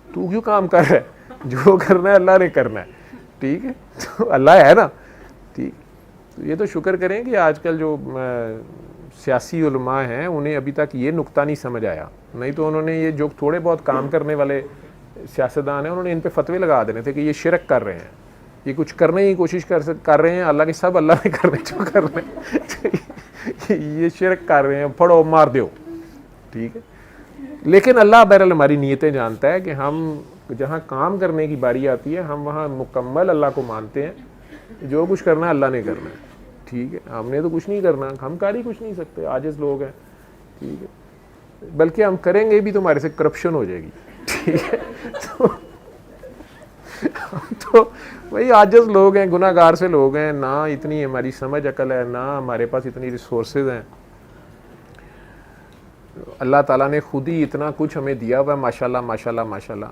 तू क्यों काम कर रहा है, जो करना है अल्लाह ने करना है, ठीक है। तो अल्लाह है ना, ठीक। तो ये तो शुक्र करें कि आजकल जो सियासी उलमा हैं उन्हें अभी तक ये नुक्ता नहीं समझ आया, नहीं तो उन्होंने ये जो थोड़े बहुत काम करने वाले सियासतदान हैं उन्होंने इन पे फतवे लगा देने थे कि ये शिरक कर रहे हैं, ये कुछ करने की कोशिश कर रहे हैं, अल्लाह के सब अल्लाह ने कर रहे जो कर रहे हैं ये शिरक कर रहे हैं, फड़ो मार दो, ठीक है। लेकिन अल्लाह बहरहाल हमारी नीयतें जानता है कि हम जहाँ काम करने की बारी आती है हम वहाँ मुकम्मल अल्लाह को मानते हैं, जो कुछ करना है अल्लाह ने करना है, ठीक है। हमने तो कुछ नहीं करना, हम कर ही कुछ नहीं सकते, आजिज़ लोग हैं, ठीक है। बल्कि हम करेंगे भी तो हमारे से करप्शन हो जाएगी, ठीक है। तो वही आजिज़ लोग हैं, गुनाहगार से लोग हैं, ना इतनी हमारी समझ अकल है, ना हमारे पास इतनी रिसोर्सेज हैं। अल्लाह ताला ने खुद ही इतना कुछ हमें दिया हुआ है, माशाल्लाह माशाल्लाह माशाल्लाह।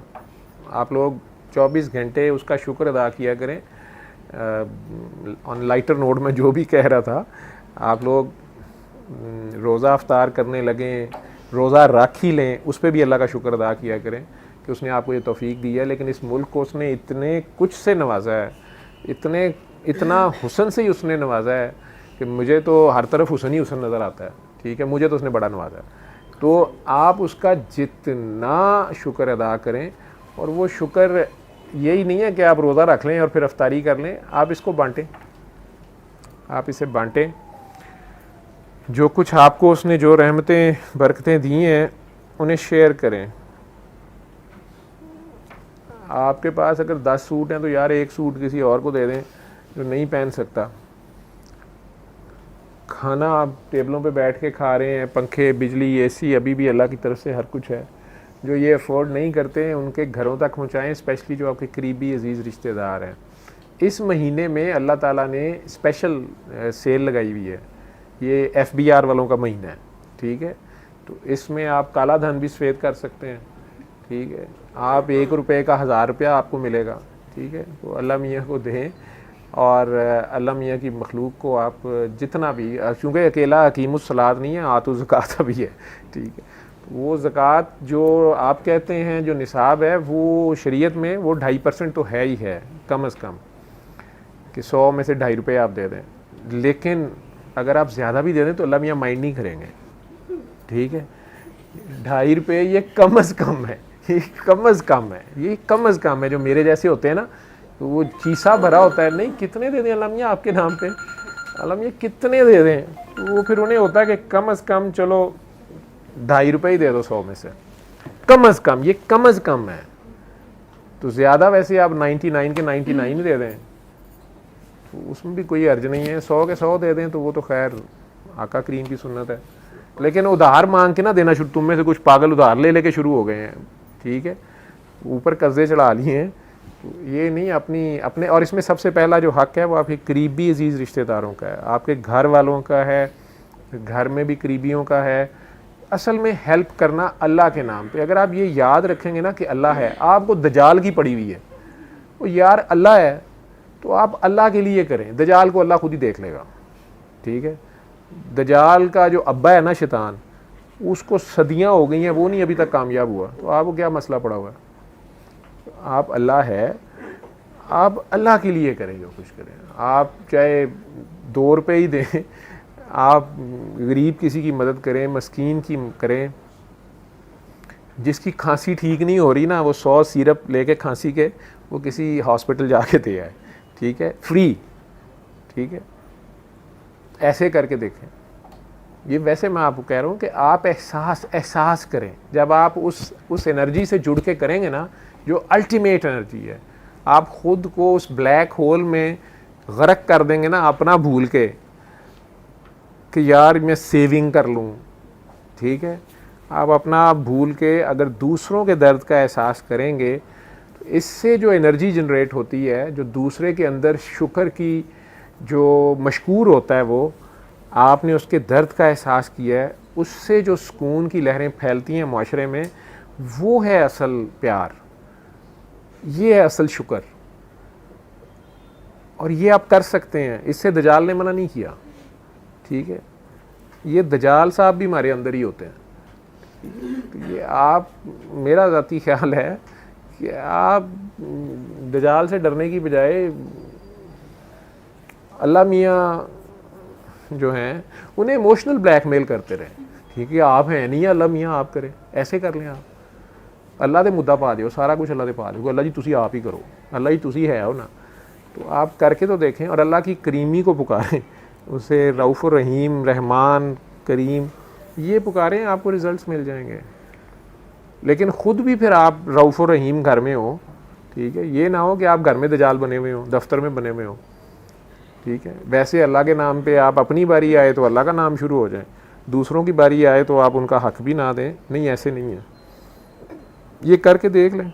आप लोग 24 घंटे उसका शुक्र अदा किया करें। ऑन लाइटर नोट में जो भी कह रहा था, आप लोग रोज़ा अफ्तार करने लगें, रोज़ा रख ही लें, उस पर भी अल्लाह का शुक्र अदा किया करें कि उसने आपको ये तौफीक दी है। लेकिन इस मुल्क को उसने इतने कुछ से नवाजा है, इतना हुस्न से ही उसने नवाजा है कि मुझे तो हर तरफ हुस्न ही हुस्न नज़र आता है, ठीक है। मुझे तो उसने बड़ा नवाजा है। तो आप उसका जितना शुक्र अदा करें, और वो शुक्र यही नहीं है कि आप रोज़ा रख लें और फिर अफ्तारी कर लें, आप इसको बांटें, आप इसे बांटें। जो कुछ आपको उसने जो रहमतें बरकतें दी हैं उन्हें शेयर करें। आपके पास अगर 10 सूट हैं तो यार एक सूट किसी और को दे दें जो नहीं पहन सकता। खाना आप टेबलों पे बैठ के खा रहे हैं, पंखे, बिजली, एसी अभी भी अल्लाह की तरफ से हर कुछ है। जो ये अफोर्ड नहीं करते हैं उनके घरों तक पहुँचाएँ, स्पेशली जो आपके करीबी अजीज़ रिश्तेदार हैं। इस महीने में अल्लाह ताला ने स्पेशल सेल लगाई हुई है, ये FBR वालों का महीना है, ठीक है। तो इसमें आप काला धन भी सफ़ेद कर सकते हैं, ठीक है। आप 1 रुपये का 1000 रुपया आपको मिलेगा, ठीक है। तो अल्लाह मियाँ को दें, और अल्लाह मियाँ की मखलूक को आप जितना भी, चूँकि अकेला हकीमुस सलात नहीं है, आतु ज़कात भी है, ठीक है। वो ज़कात जो आप कहते हैं जो निसाब है वो शरीयत में वो 2.5% तो है ही है कम अज़ कम, कि 100 में से 2.5 रुपये आप दे दें। लेकिन अगर आप ज़्यादा भी दे दें तो अल्लाह मियाँ माइंड नहीं करेंगे, ठीक है। 2.5 रुपये ये कम अज़ कम है, ये कम अज़ कम है, ये कम अज़ कम है। जो मेरे जैसे होते हैं ना, तो वो चीसा भरा होता है, नहीं कितने दे दें अल्लाह मियाँ आपके नाम पे, अल्लाह मियाँ कितने दे दें, तो वो फिर उन्हें होता है कि कम अज़ कम चलो 2.5 रुपये ही दे दो 100 में से, कम अज़ कम, ये कम अज़ कम है। तो ज़्यादा वैसे आप 99 के 99 दे दें तो उसमें भी कोई अर्ज नहीं है, 100 के 100 दे दें तो वो तो खैर आका करीम की सुन्नत है। लेकिन उधार मांग के ना देना शुरू, तुम में से कुछ पागल उधार ले लेके शुरू हो गए हैं, ठीक है, ऊपर कर्जे चढ़ा लिए हैं, ये नहीं अपनी अपने, और इसमें सबसे पहला जो हक़ है वो आपके करीबी अजीज़ रिश्तेदारों का है, आपके घर वालों का है, घर में भी करीबियों का है। असल में हेल्प करना अल्लाह के नाम पे। अगर आप ये याद रखेंगे ना कि अल्लाह है, आपको दजाल की पड़ी हुई है, वो यार अल्लाह है तो आप अल्लाह के लिए करें, दजाल को अल्लाह खुद ही देख लेगा, ठीक है। दजाल का जो अब्बा है ना शैतान, उसको सदियां हो गई हैं, वो नहीं अभी तक कामयाब हुआ, तो आपको क्या मसला पड़ा हुआ है? आप अल्लाह है, आप अल्लाह के लिए करें, जो कुछ करें, आप चाहे 2 रुपये ही दें, आप गरीब किसी की मदद करें, मस्कीन की करें, जिसकी खांसी ठीक नहीं हो रही ना, वो 100 सिरप लेके खांसी के वो किसी हॉस्पिटल जाके दे आए, ठीक है, फ्री, ठीक है। ऐसे करके देखें। ये वैसे मैं आपको कह रहा हूँ कि आप एहसास करें, जब आप उस एनर्जी से जुड़ के करेंगे ना, जो अल्टीमेट एनर्जी है, आप खुद को उस ब्लैक होल में गर्क कर देंगे ना, अपना भूल के कि यार मैं सेविंग कर लूँ, ठीक है। आप अपना भूल के अगर दूसरों के दर्द का एहसास करेंगे, तो इससे जो एनर्जी जनरेट होती है, जो दूसरे के अंदर शुक्र की जो मशकूर होता है, वो आपने उसके दर्द का एहसास किया है, उससे जो सुकून की लहरें फैलती हैं माशरे में, वो है असल प्यार, ये है असल शुक्र। और ये आप कर सकते हैं, इससे दजाल ने मना नहीं किया, ठीक है। ये दजाल साहब भी हमारे अंदर ही होते हैं। तो ये आप, मेरा ज़ाती ख्याल है कि आप दजाल से डरने की बजाय अल्लाह मियाँ जो हैं उन्हें इमोशनल ब्लैकमेल करते रहें, ठीक है। आप हैं नहीं, अल्लाह मियाँ आप करें, ऐसे कर लें आप, अल्लाह दे मुद्दा पा दो, सारा कुछ अल्लाह दे पा दो, अल्लाह जी तुसी आप ही करो, अल्लाह जी तुसी है हो ना, तो आप करके तो देखें और अल्लाह की करीमी को पुकारें, उसे रऊफ़ रहीम, रहमान, करीम, ये पुकारें, आपको रिज़ल्ट्स मिल जाएंगे। लेकिन ख़ुद भी फिर आप रऊफ़ रहीम घर में हो, ठीक है। ये ना हो कि आप घर में दजाल बने हुए हो, दफ्तर में बने हुए हो, ठीक है। वैसे अल्लाह के नाम पे आप, अपनी बारी आए तो अल्लाह का नाम शुरू हो जाए, दूसरों की बारी आए तो आप उनका हक़ भी ना दें, नहीं, ऐसे नहीं है। ये करके देख लें।